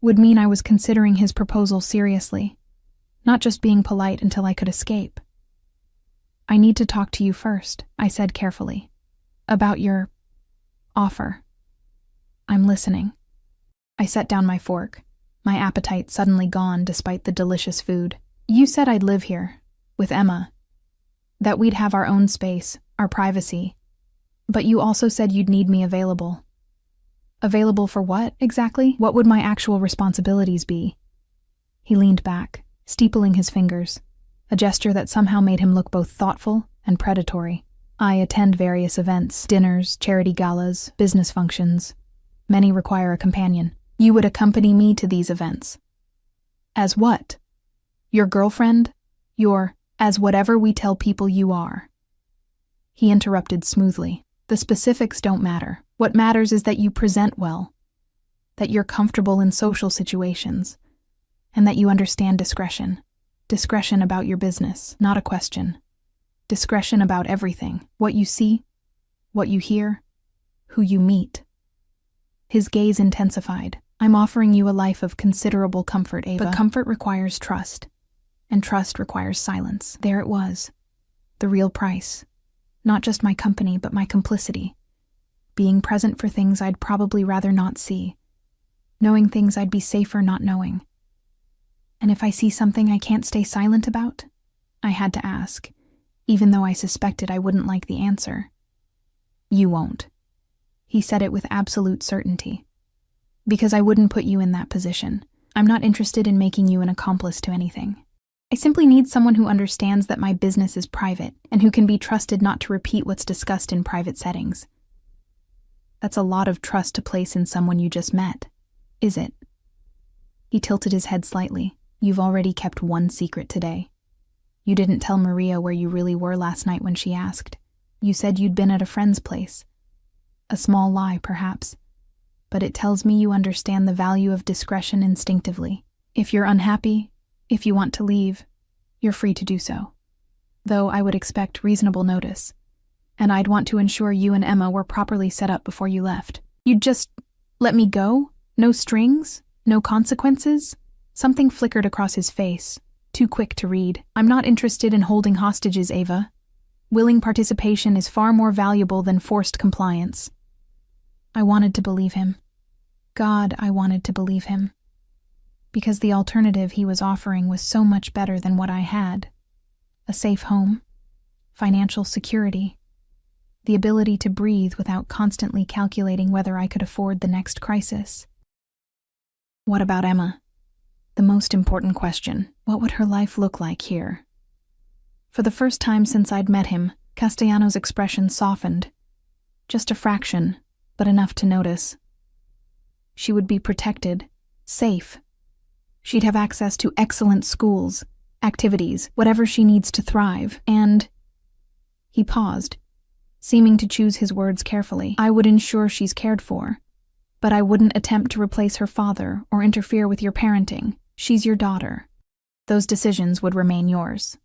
Would mean I was considering his proposal seriously, not just being polite until I could escape. "I need to talk to you first," I said carefully. "About your offer." "I'm listening." I set down my fork, my appetite suddenly gone despite the delicious food. "You said I'd live here, with Emma. That we'd have our own space, our privacy. But you also said you'd need me available." "Available for what, exactly? What would my actual responsibilities be?" He leaned back, steepling his fingers, a gesture that somehow made him look both thoughtful and predatory. "I attend various events, dinners, charity galas, business functions. Many require a companion. You would accompany me to these events." "As what? Your girlfriend? As whatever we tell people you are." He interrupted smoothly. "The specifics don't matter. What matters is that you present well, that you're comfortable in social situations, and that you understand discretion. Discretion about your business, not a question. Discretion about everything. What you see, what you hear, who you meet." His gaze intensified. "I'm offering you a life of considerable comfort, Ava. But comfort requires trust, and trust requires silence." There it was. The real price. Not just my company, but my complicity. Being present for things I'd probably rather not see. Knowing things I'd be safer not knowing. And if I see something I can't stay silent about, I had to ask, even though I suspected I wouldn't like the answer. "You won't." He said it with absolute certainty. "Because I wouldn't put you in that position. I'm not interested in making you an accomplice to anything. I simply need someone who understands that my business is private and who can be trusted not to repeat what's discussed in private settings." That's a lot of trust to place in someone you just met, is it? He tilted his head slightly. You've already kept one secret today. You didn't tell Maria where you really were last night when she asked. You said you'd been at a friend's place. A small lie, perhaps, but it tells me you understand the value of discretion instinctively. If you're unhappy, if you want to leave, you're free to do so. Though I would expect reasonable notice, and I'd want to ensure you and Emma were properly set up before you left. You'd just let me go? No strings? No consequences? Something flickered across his face, too quick to read. I'm not interested in holding hostages, Ava. Willing participation is far more valuable than forced compliance. I wanted to believe him. God, I wanted to believe him. Because the alternative he was offering was so much better than what I had. A safe home, financial security, the ability to breathe without constantly calculating whether I could afford the next crisis. What about Emma? The most important question. What would her life look like here? For the first time since I'd met him, Castellano's expression softened. Just a fraction, but enough to notice. She would be protected, safe. She'd have access to excellent schools, activities, whatever she needs to thrive, and... He paused, seeming to choose his words carefully. I would ensure she's cared for, but I wouldn't attempt to replace her father or interfere with your parenting. She's your daughter. Those decisions would remain yours.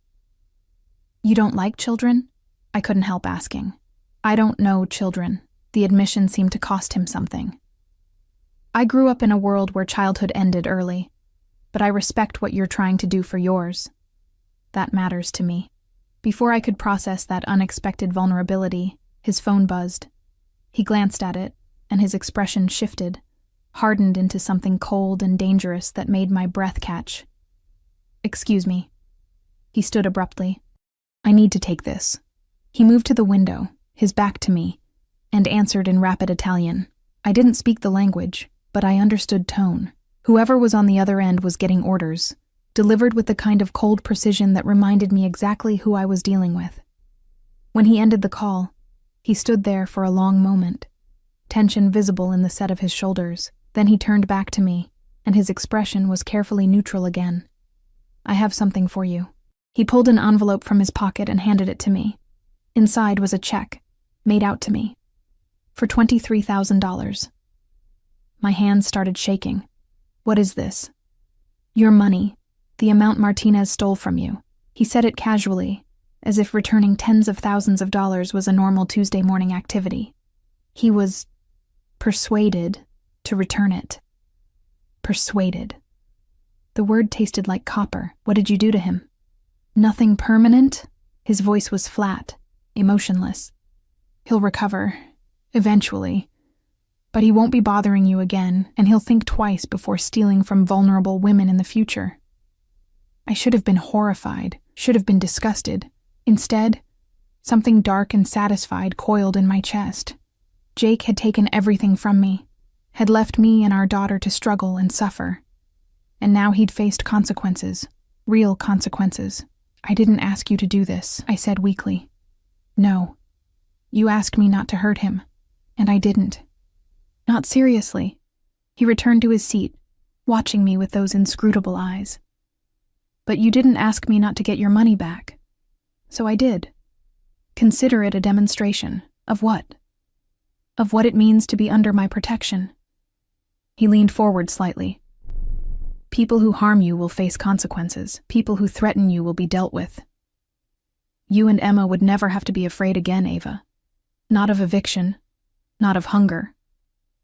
You don't like children? I couldn't help asking. I don't know children. The admission seemed to cost him something. I grew up in a world where childhood ended early, but I respect what you're trying to do for yours. That matters to me. Before I could process that unexpected vulnerability, his phone buzzed. He glanced at it, and his expression shifted, hardened into something cold and dangerous that made my breath catch. Excuse me. He stood abruptly. I need to take this. He moved to the window, his back to me, and answered in rapid Italian. I didn't speak the language, but I understood tone. Whoever was on the other end was getting orders, delivered with the kind of cold precision that reminded me exactly who I was dealing with. When he ended the call, he stood there for a long moment, tension visible in the set of his shoulders. Then he turned back to me, and his expression was carefully neutral again. I have something for you. He pulled an envelope from his pocket and handed it to me. Inside was a check, made out to me, for $23,000. My hands started shaking. What is this? Your money, the amount Martinez stole from you. He said it casually, as if returning tens of thousands of dollars was a normal Tuesday morning activity. He was persuaded to return it. Persuaded. The word tasted like copper. What did you do to him? Nothing permanent? His voice was flat, emotionless. He'll recover, eventually. But he won't be bothering you again, and he'll think twice before stealing from vulnerable women in the future. I should have been horrified, should have been disgusted. Instead, something dark and satisfied coiled in my chest. Jake had taken everything from me, had left me and our daughter to struggle and suffer. And now he'd faced consequences, real consequences. I didn't ask you to do this, I said weakly. No. You asked me not to hurt him, and I didn't. Not seriously. He returned to his seat, watching me with those inscrutable eyes. But you didn't ask me not to get your money back. So I did. Consider it a demonstration. Of what? Of what it means to be under my protection. He leaned forward slightly. People who harm you will face consequences. People who threaten you will be dealt with. You and Emma would never have to be afraid again, Ava. Not of eviction. Not of hunger.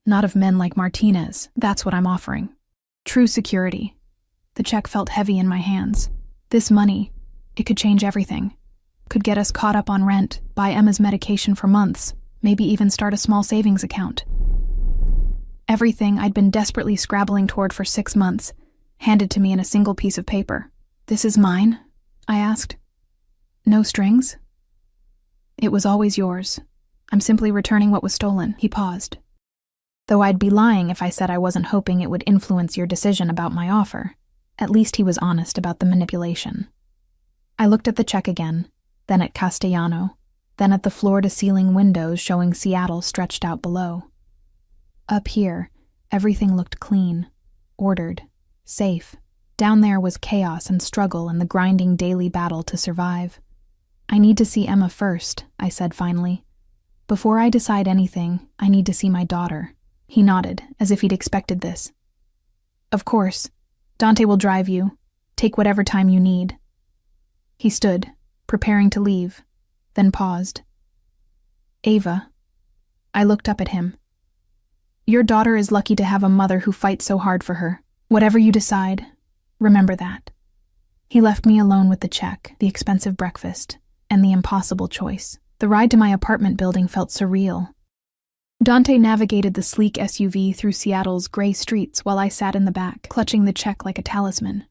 Not of men like Martinez. That's what I'm offering. True security. The check felt heavy in my hands. This money, it could change everything. Could get us caught up on rent, buy Emma's medication for months, maybe even start a small savings account. Everything I'd been desperately scrabbling toward for 6 months, handed to me in a single piece of paper. This is mine? I asked. No strings? It was always yours. I'm simply returning what was stolen. He paused. Though I'd be lying if I said I wasn't hoping it would influence your decision about my offer. At least he was honest about the manipulation. I looked at the check again, then at Castellano, then at the floor-to-ceiling windows showing Seattle stretched out below. Up here, everything looked clean, ordered, safe, Down there was chaos and struggle and the grinding daily battle to survive. "I need to see Emma first," I said finally. "Before I decide anything, I need to see my daughter." He nodded, as if he'd expected this. "Of course. Dante will drive you. Take whatever time you need." He stood, preparing to leave, then paused. "Ava." I looked up at him. "Your daughter is lucky to have a mother who fights so hard for her. Whatever you decide, remember that." He left me alone with the check, the expensive breakfast, and the impossible choice. The ride to my apartment building felt surreal. Dante navigated the sleek SUV through Seattle's gray streets while I sat in the back, clutching the check like a talisman.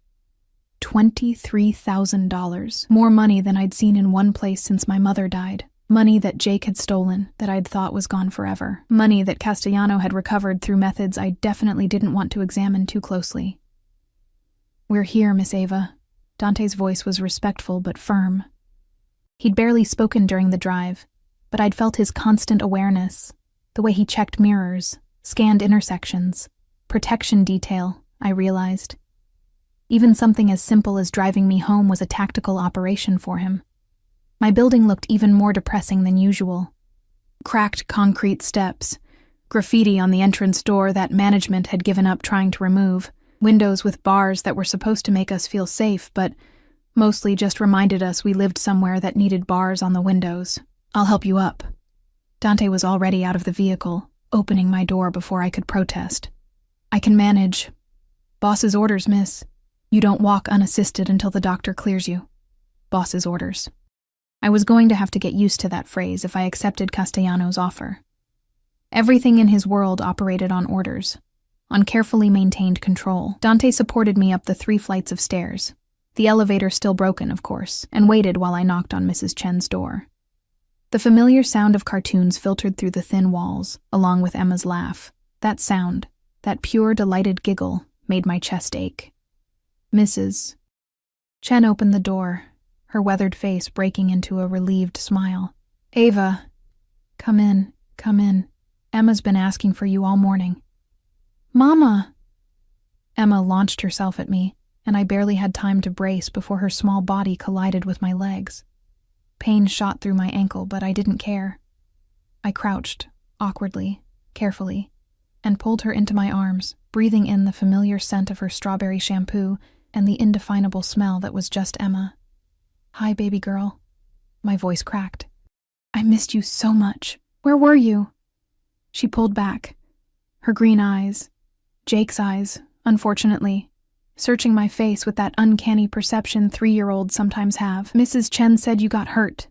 $23,000. More money than I'd seen in one place since my mother died. Money that Jake had stolen, that I'd thought was gone forever. Money that Castellano had recovered through methods I definitely didn't want to examine too closely. "We're here, Miss Ava." Dante's voice was respectful but firm. He'd barely spoken during the drive, but I'd felt his constant awareness, the way he checked mirrors, scanned intersections, protection detail, I realized. Even something as simple as driving me home was a tactical operation for him. My building looked even more depressing than usual. Cracked concrete steps, graffiti on the entrance door that management had given up trying to remove, windows with bars that were supposed to make us feel safe, but mostly just reminded us we lived somewhere that needed bars on the windows. "I'll help you up." Dante was already out of the vehicle, opening my door before I could protest. "I can manage. Boss's orders, miss. You don't walk unassisted until the doctor clears you. Boss's orders." I was going to have to get used to that phrase if I accepted Castellano's offer. Everything in his world operated on orders, on carefully maintained control. Dante supported me up the 3 flights of stairs, the elevator still broken, of course, and waited while I knocked on Mrs. Chen's door. The familiar sound of cartoons filtered through the thin walls, along with Emma's laugh. That sound, that pure, delighted giggle, made my chest ache. "Mrs." Chen opened the door, her weathered face breaking into a relieved smile. "Ava, come in, come in. Emma's been asking for you all morning." "Mama!" Emma launched herself at me, and I barely had time to brace before her small body collided with my legs. Pain shot through my ankle, but I didn't care. I crouched, awkwardly, carefully, and pulled her into my arms, breathing in the familiar scent of her strawberry shampoo and the indefinable smell that was just Emma. "Hi, baby girl." My voice cracked. "I missed you so much. Where were you?" She pulled back, her green eyes, Jake's eyes, unfortunately, searching my face with that uncanny perception 3-year-olds sometimes have. "Mrs. Chen said you got hurt."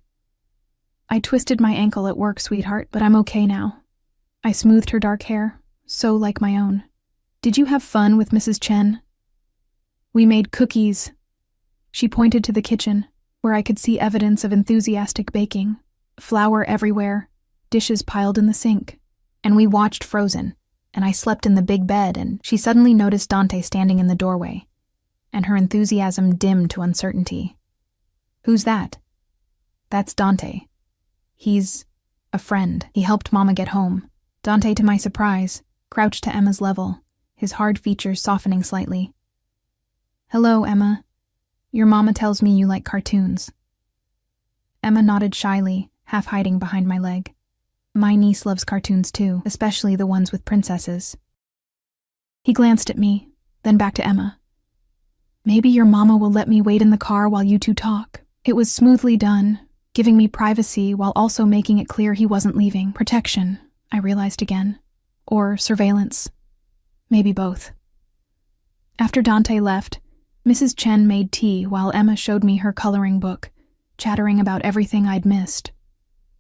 "I twisted my ankle at work, sweetheart, but I'm okay now." I smoothed her dark hair, so like my own. "Did you have fun with Mrs. Chen?" "We made cookies." She pointed to the kitchen, where I could see evidence of enthusiastic baking, flour everywhere, dishes piled in the sink. "And we watched Frozen, and I slept in the big bed," and she suddenly noticed Dante standing in the doorway, and her enthusiasm dimmed to uncertainty. "Who's that?" "That's Dante. He's a friend. He helped Mama get home." Dante, to my surprise, crouched to Emma's level, his hard features softening slightly. "Hello, Emma. Your mama tells me you like cartoons." Emma nodded shyly, half hiding behind my leg. "My niece loves cartoons too, especially the ones with princesses." He glanced at me, then back to Emma. "Maybe your mama will let me wait in the car while you two talk." It was smoothly done, giving me privacy while also making it clear he wasn't leaving. Protection, I realized again. Or surveillance. Maybe both. After Dante left, Mrs. Chen made tea while Emma showed me her coloring book, chattering about everything I'd missed.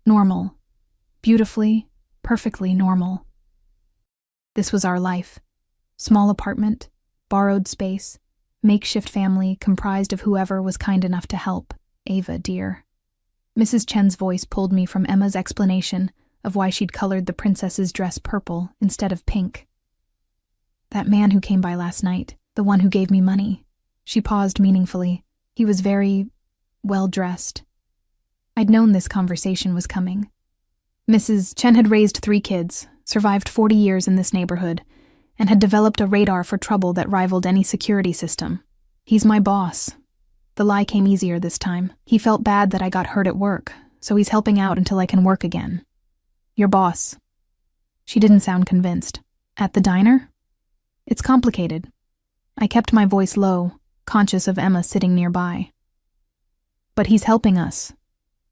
Normal. Beautifully, perfectly normal. This was our life. Small apartment, borrowed space, makeshift family comprised of whoever was kind enough to help. Ava, dear. Mrs. Chen's voice pulled me from Emma's explanation of why she'd colored the princess's dress purple instead of pink. "That man who came by last night, the one who gave me money." She paused meaningfully. He was very well-dressed. I'd known this conversation was coming. Mrs. Chen had raised 3 kids, survived 40 years in this neighborhood, and had developed a radar for trouble that rivaled any security system. He's my boss. The lie came easier this time. He felt bad that I got hurt at work, so he's helping out until I can work again. Your boss. She didn't sound convinced. At the diner? It's complicated. I kept my voice low, conscious of Emma sitting nearby. But he's helping us.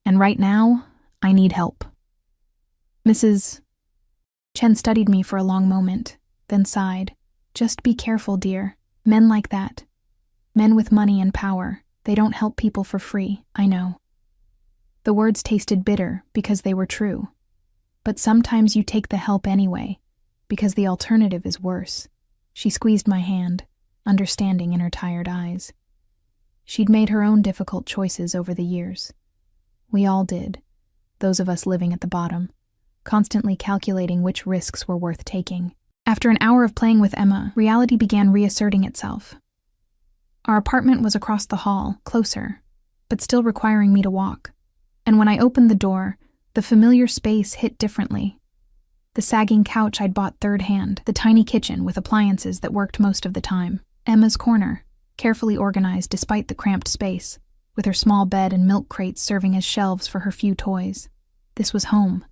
And right now, I need help. Mrs. Chen studied me for a long moment, then sighed. Just be careful, dear. Men like that. Men with money and power. They don't help people for free, I know. The words tasted bitter because they were true. But sometimes you take the help anyway, because the alternative is worse. She squeezed my hand, understanding in her tired eyes. She'd made her own difficult choices over the years. We all did, those of us living at the bottom, constantly calculating which risks were worth taking. After an hour of playing with Emma, reality began reasserting itself. Our apartment was across the hall, closer, but still requiring me to walk. And when I opened the door, the familiar space hit differently. The sagging couch I'd bought third hand, the tiny kitchen with appliances that worked most of the time, Emma's corner, carefully organized despite the cramped space, with her small bed and milk crates serving as shelves for her few toys. This was home.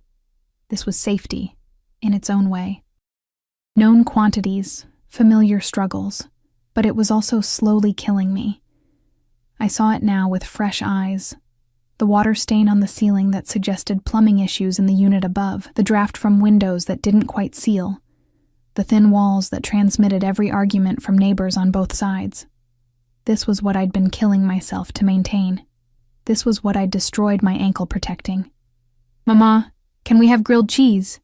This was safety, in its own way. Known quantities, familiar struggles, but it was also slowly killing me. I saw it now with fresh eyes. The water stain on the ceiling that suggested plumbing issues in the unit above, the draft from windows that didn't quite seal, the thin walls that transmitted every argument from neighbors on both sides. This was what I'd been killing myself to maintain. This was what I'd destroyed my ankle protecting. Mama, can we have grilled cheese?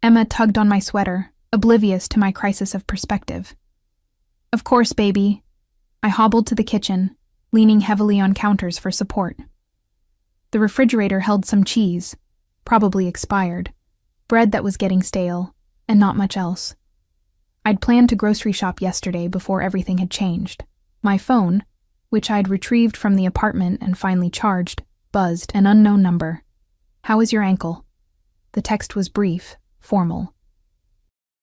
Emma tugged on my sweater, oblivious to my crisis of perspective. Of course, baby. I hobbled to the kitchen, leaning heavily on counters for support. The refrigerator held some cheese, probably expired, bread that was getting stale, and not much else. I'd planned to grocery shop yesterday before everything had changed. My phone, which I'd retrieved from the apartment and finally charged, buzzed, an unknown number. How is your ankle? The text was brief, formal.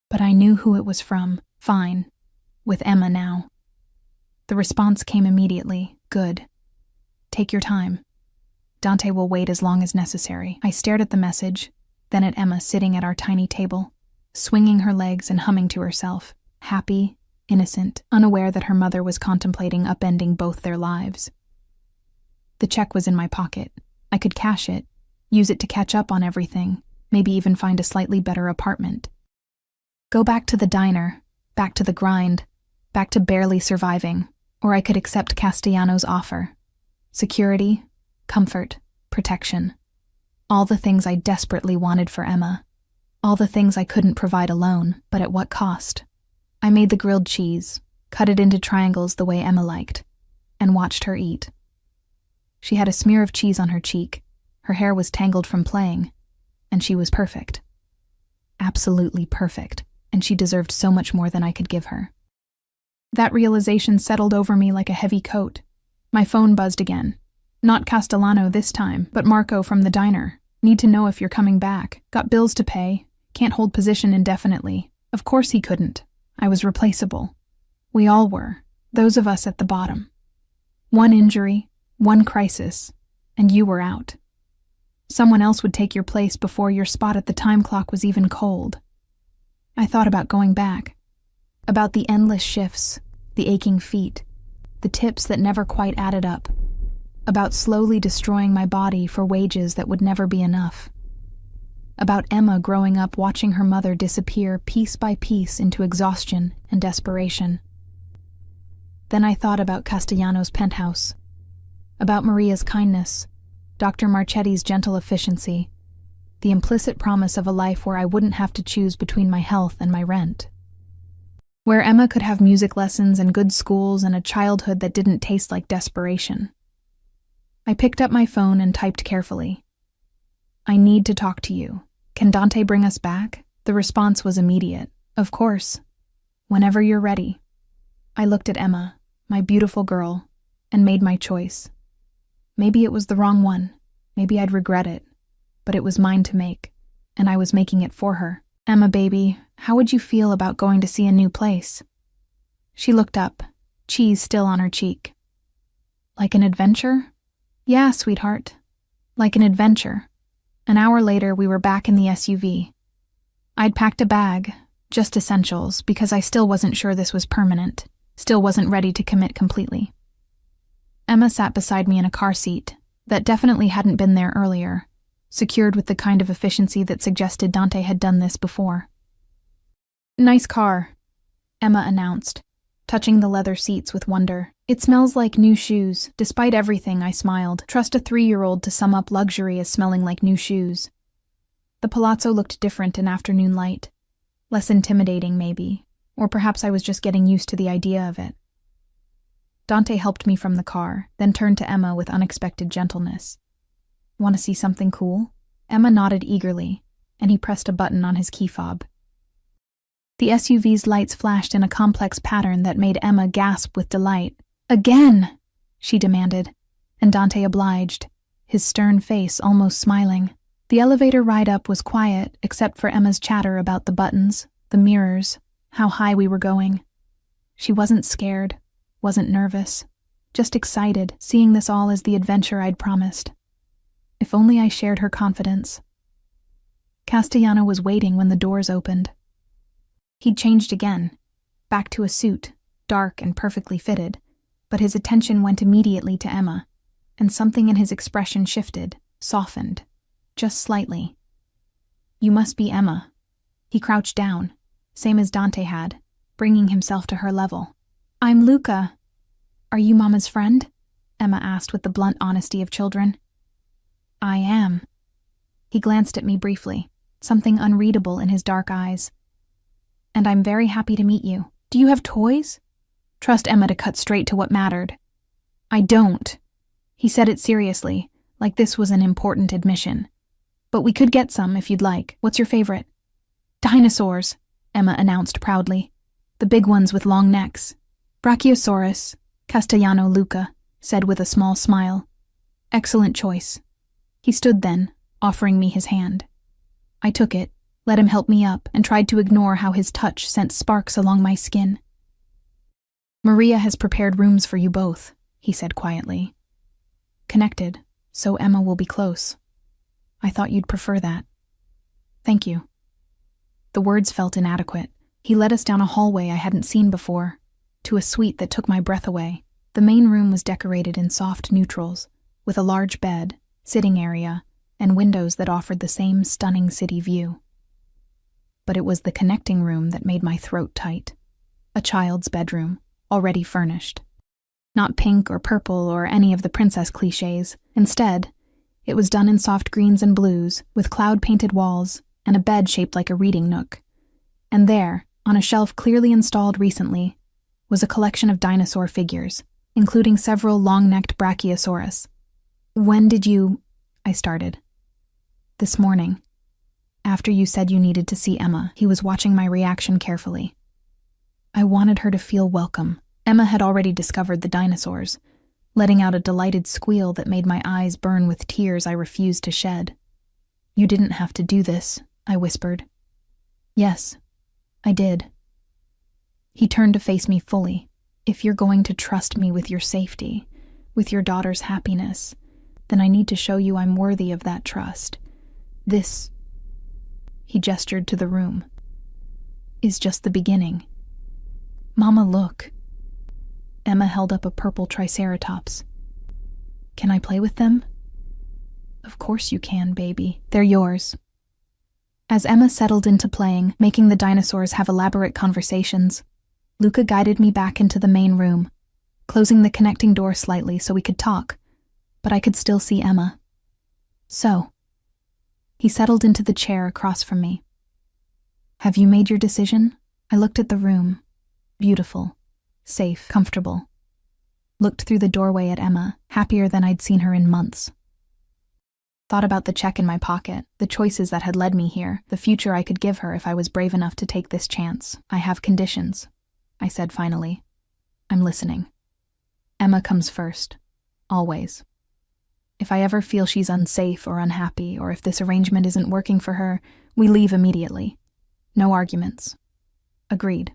But I knew who it was from. Fine. With Emma now. The response came immediately. Good. Take your time. Dante will wait as long as necessary. I stared at the message, then at Emma sitting at our tiny table, swinging her legs and humming to herself, happy, innocent, unaware that her mother was contemplating upending both their lives. The check was in my pocket. I could cash it, use it to catch up on everything, maybe even find a slightly better apartment. Go back to the diner, back to the grind, back to barely surviving, or I could accept Castellano's offer. Security, comfort, protection. All the things I desperately wanted for Emma. All the things I couldn't provide alone, but at what cost? I made the grilled cheese, cut it into triangles the way Emma liked, and watched her eat. She had a smear of cheese on her cheek, her hair was tangled from playing, and she was perfect. Absolutely perfect, and she deserved so much more than I could give her. That realization settled over me like a heavy coat. My phone buzzed again. Not Castellano this time, but Marco from the diner. Need to know if you're coming back. Got bills to pay. Can't hold position indefinitely. Of course he couldn't. I was replaceable. We all were. Those of us at the bottom. One injury, one crisis, and you were out. Someone else would take your place before your spot at the time clock was even cold. I thought about going back. About the endless shifts, the aching feet, the tips that never quite added up. About slowly destroying my body for wages that would never be enough. About Emma growing up watching her mother disappear piece by piece into exhaustion and desperation. Then I thought about Castellano's penthouse. About Maria's kindness, Dr. Marchetti's gentle efficiency, the implicit promise of a life where I wouldn't have to choose between my health and my rent. Where Emma could have music lessons and good schools and a childhood that didn't taste like desperation. I picked up my phone and typed carefully. I need to talk to you. Can Dante bring us back? The response was immediate. Of course. Whenever you're ready. I looked at Emma, my beautiful girl, and made my choice. Maybe it was the wrong one. Maybe I'd regret it. But it was mine to make, and I was making it for her. Emma, baby, how would you feel about going to see a new place? She looked up, cheese still on her cheek. Like an adventure? Yeah, sweetheart. Like an adventure. An hour later, we were back in the SUV. I'd packed a bag, just essentials, because I still wasn't sure this was permanent, still wasn't ready to commit completely. Emma sat beside me in a car seat that definitely hadn't been there earlier, secured with the kind of efficiency that suggested Dante had done this before. Nice car, Emma announced, touching the leather seats with wonder. It smells like new shoes. Despite everything, I smiled. Trust a 3-year-old to sum up luxury as smelling like new shoes. The palazzo looked different in afternoon light. Less intimidating, maybe. Or perhaps I was just getting used to the idea of it. Dante helped me from the car, then turned to Emma with unexpected gentleness. Want to see something cool? Emma nodded eagerly, and he pressed a button on his key fob. The SUV's lights flashed in a complex pattern that made Emma gasp with delight. Again, she demanded, and Dante obliged, his stern face almost smiling. The elevator ride up was quiet, except for Emma's chatter about the buttons, the mirrors, how high we were going. She wasn't scared, wasn't nervous, just excited, seeing this all as the adventure I'd promised. If only I shared her confidence. Castellano was waiting when the doors opened. He'd changed again, back to a suit, dark and perfectly fitted, but his attention went immediately to Emma, and something in his expression shifted, softened, just slightly. You must be Emma. He crouched down, same as Dante had, bringing himself to her level. I'm Luca. Are you Mama's friend? Emma asked with the blunt honesty of children. I am. He glanced at me briefly, something unreadable in his dark eyes. And I'm very happy to meet you. Do you have toys? Trust Emma to cut straight to what mattered. I don't. He said it seriously, like this was an important admission. But we could get some if you'd like. What's your favorite? Dinosaurs, Emma announced proudly. The big ones with long necks. Brachiosaurus, Castellano Luca said with a small smile. Excellent choice. He stood then, offering me his hand. I took it, let him help me up, and tried to ignore how his touch sent sparks along my skin. Maria has prepared rooms for you both, he said quietly. Connected, so Emma will be close. I thought you'd prefer that. Thank you. The words felt inadequate. He led us down a hallway I hadn't seen before, to a suite that took my breath away. The main room was decorated in soft neutrals, with a large bed, sitting area, and windows that offered the same stunning city view. But it was the connecting room that made my throat tight. A child's bedroom, already furnished. Not pink or purple or any of the princess clichés. Instead, it was done in soft greens and blues, with cloud-painted walls and a bed shaped like a reading nook. And there, on a shelf clearly installed recently, was a collection of dinosaur figures, including several long-necked Brachiosaurus. When did you... I started. This morning. After you said you needed to see Emma, he was watching my reaction carefully. I wanted her to feel welcome. Emma had already discovered the dinosaurs, letting out a delighted squeal that made my eyes burn with tears I refused to shed. You didn't have to do this, I whispered. Yes, I did. He turned to face me fully. If you're going to trust me with your safety, with your daughter's happiness, then I need to show you I'm worthy of that trust. This, he gestured to the room, is just the beginning. Mama, look. Emma held up a purple triceratops. Can I play with them? Of course you can, baby. They're yours. As Emma settled into playing, making the dinosaurs have elaborate conversations, Luca guided me back into the main room, closing the connecting door slightly so we could talk, but I could still see Emma. So, he settled into the chair across from me. Have you made your decision? I looked at the room. Beautiful, safe, comfortable. Looked through the doorway at Emma, happier than I'd seen her in months. Thought about the check in my pocket, the choices that had led me here, the future I could give her if I was brave enough to take this chance. I have conditions, I said finally. I'm listening. Emma comes first. Always. If I ever feel she's unsafe or unhappy, or if this arrangement isn't working for her, we leave immediately. No arguments. Agreed.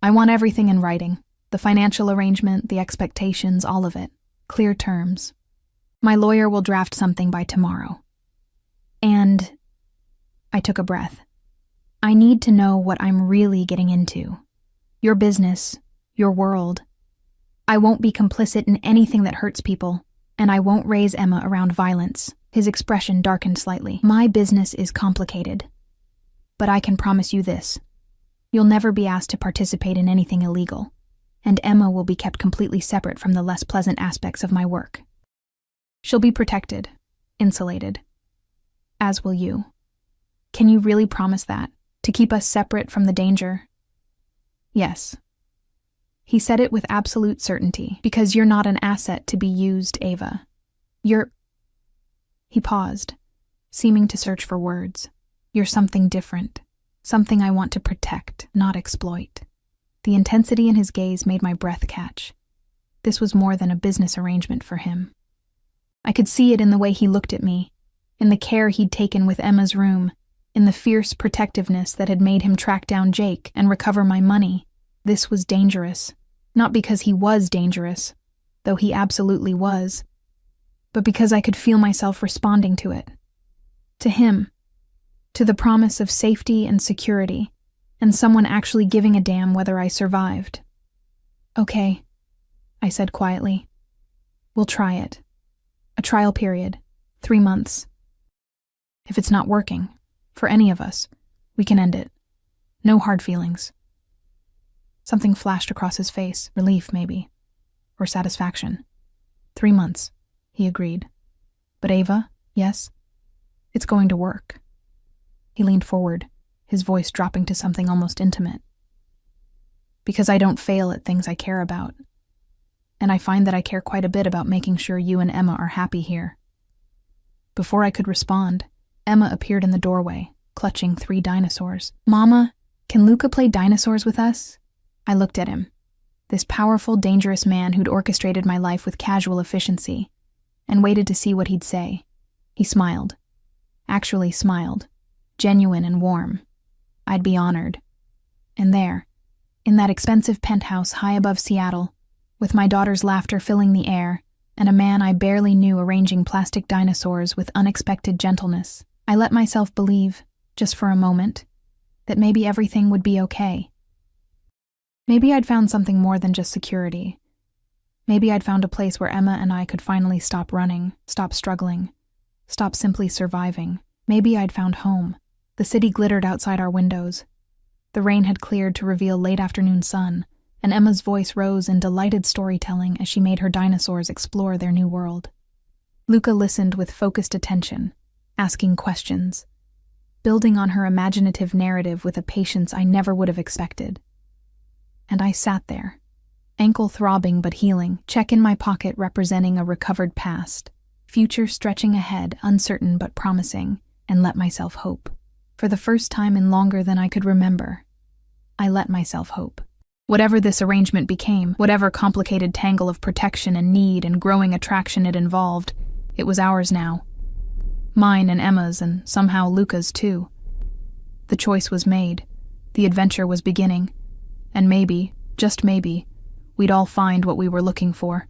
I want everything in writing. The financial arrangement, the expectations, all of it. Clear terms. My lawyer will draft something by tomorrow. And I took a breath. I need to know what I'm really getting into. Your business, your world. I won't be complicit in anything that hurts people, and I won't raise Emma around violence. His expression darkened slightly. My business is complicated. But I can promise you this. You'll never be asked to participate in anything illegal, and Emma will be kept completely separate from the less pleasant aspects of my work. She'll be protected, insulated. As will you. Can you really promise that? To keep us separate from the danger? Yes. He said it with absolute certainty, because you're not an asset to be used, Ava. He paused, seeming to search for words. You're something different, something I want to protect, not exploit. The intensity in his gaze made my breath catch. This was more than a business arrangement for him. I could see it in the way he looked at me, in the care he'd taken with Emma's room, in the fierce protectiveness that had made him track down Jake and recover my money. This was dangerous, not because he was dangerous, though he absolutely was, but because I could feel myself responding to it. To him, to the promise of safety and security, and someone actually giving a damn whether I survived. Okay, I said quietly. We'll try it. A trial period, 3 months. If it's not working, for any of us, we can end it. No hard feelings. Something flashed across his face, relief maybe, or satisfaction. 3 months, he agreed. But Ava, yes, it's going to work. He leaned forward, his voice dropping to something almost intimate. Because I don't fail at things I care about. And I find that I care quite a bit about making sure you and Emma are happy here. Before I could respond, Emma appeared in the doorway, clutching 3 dinosaurs. Mama, can Luca play dinosaurs with us? I looked at him, this powerful, dangerous man who'd orchestrated my life with casual efficiency, and waited to see what he'd say. He smiled. Actually smiled, genuine and warm. I'd be honored. And there, in that expensive penthouse high above Seattle, with my daughter's laughter filling the air, and a man I barely knew arranging plastic dinosaurs with unexpected gentleness, I let myself believe, just for a moment, that maybe everything would be okay. Maybe I'd found something more than just security. Maybe I'd found a place where Emma and I could finally stop running, stop struggling, stop simply surviving. Maybe I'd found home. The city glittered outside our windows. The rain had cleared to reveal late afternoon sun, and Emma's voice rose in delighted storytelling as she made her dinosaurs explore their new world. Luca listened with focused attention, asking questions, building on her imaginative narrative with a patience I never would have expected. And I sat there, ankle throbbing but healing, check in my pocket representing a recovered past, future stretching ahead, uncertain but promising, and let myself hope. For the first time in longer than I could remember, I let myself hope. Whatever this arrangement became, whatever complicated tangle of protection and need and growing attraction it involved, it was ours now. Mine and Emma's, and somehow Luca's too. The choice was made. The adventure was beginning. And maybe, just maybe, we'd all find what we were looking for.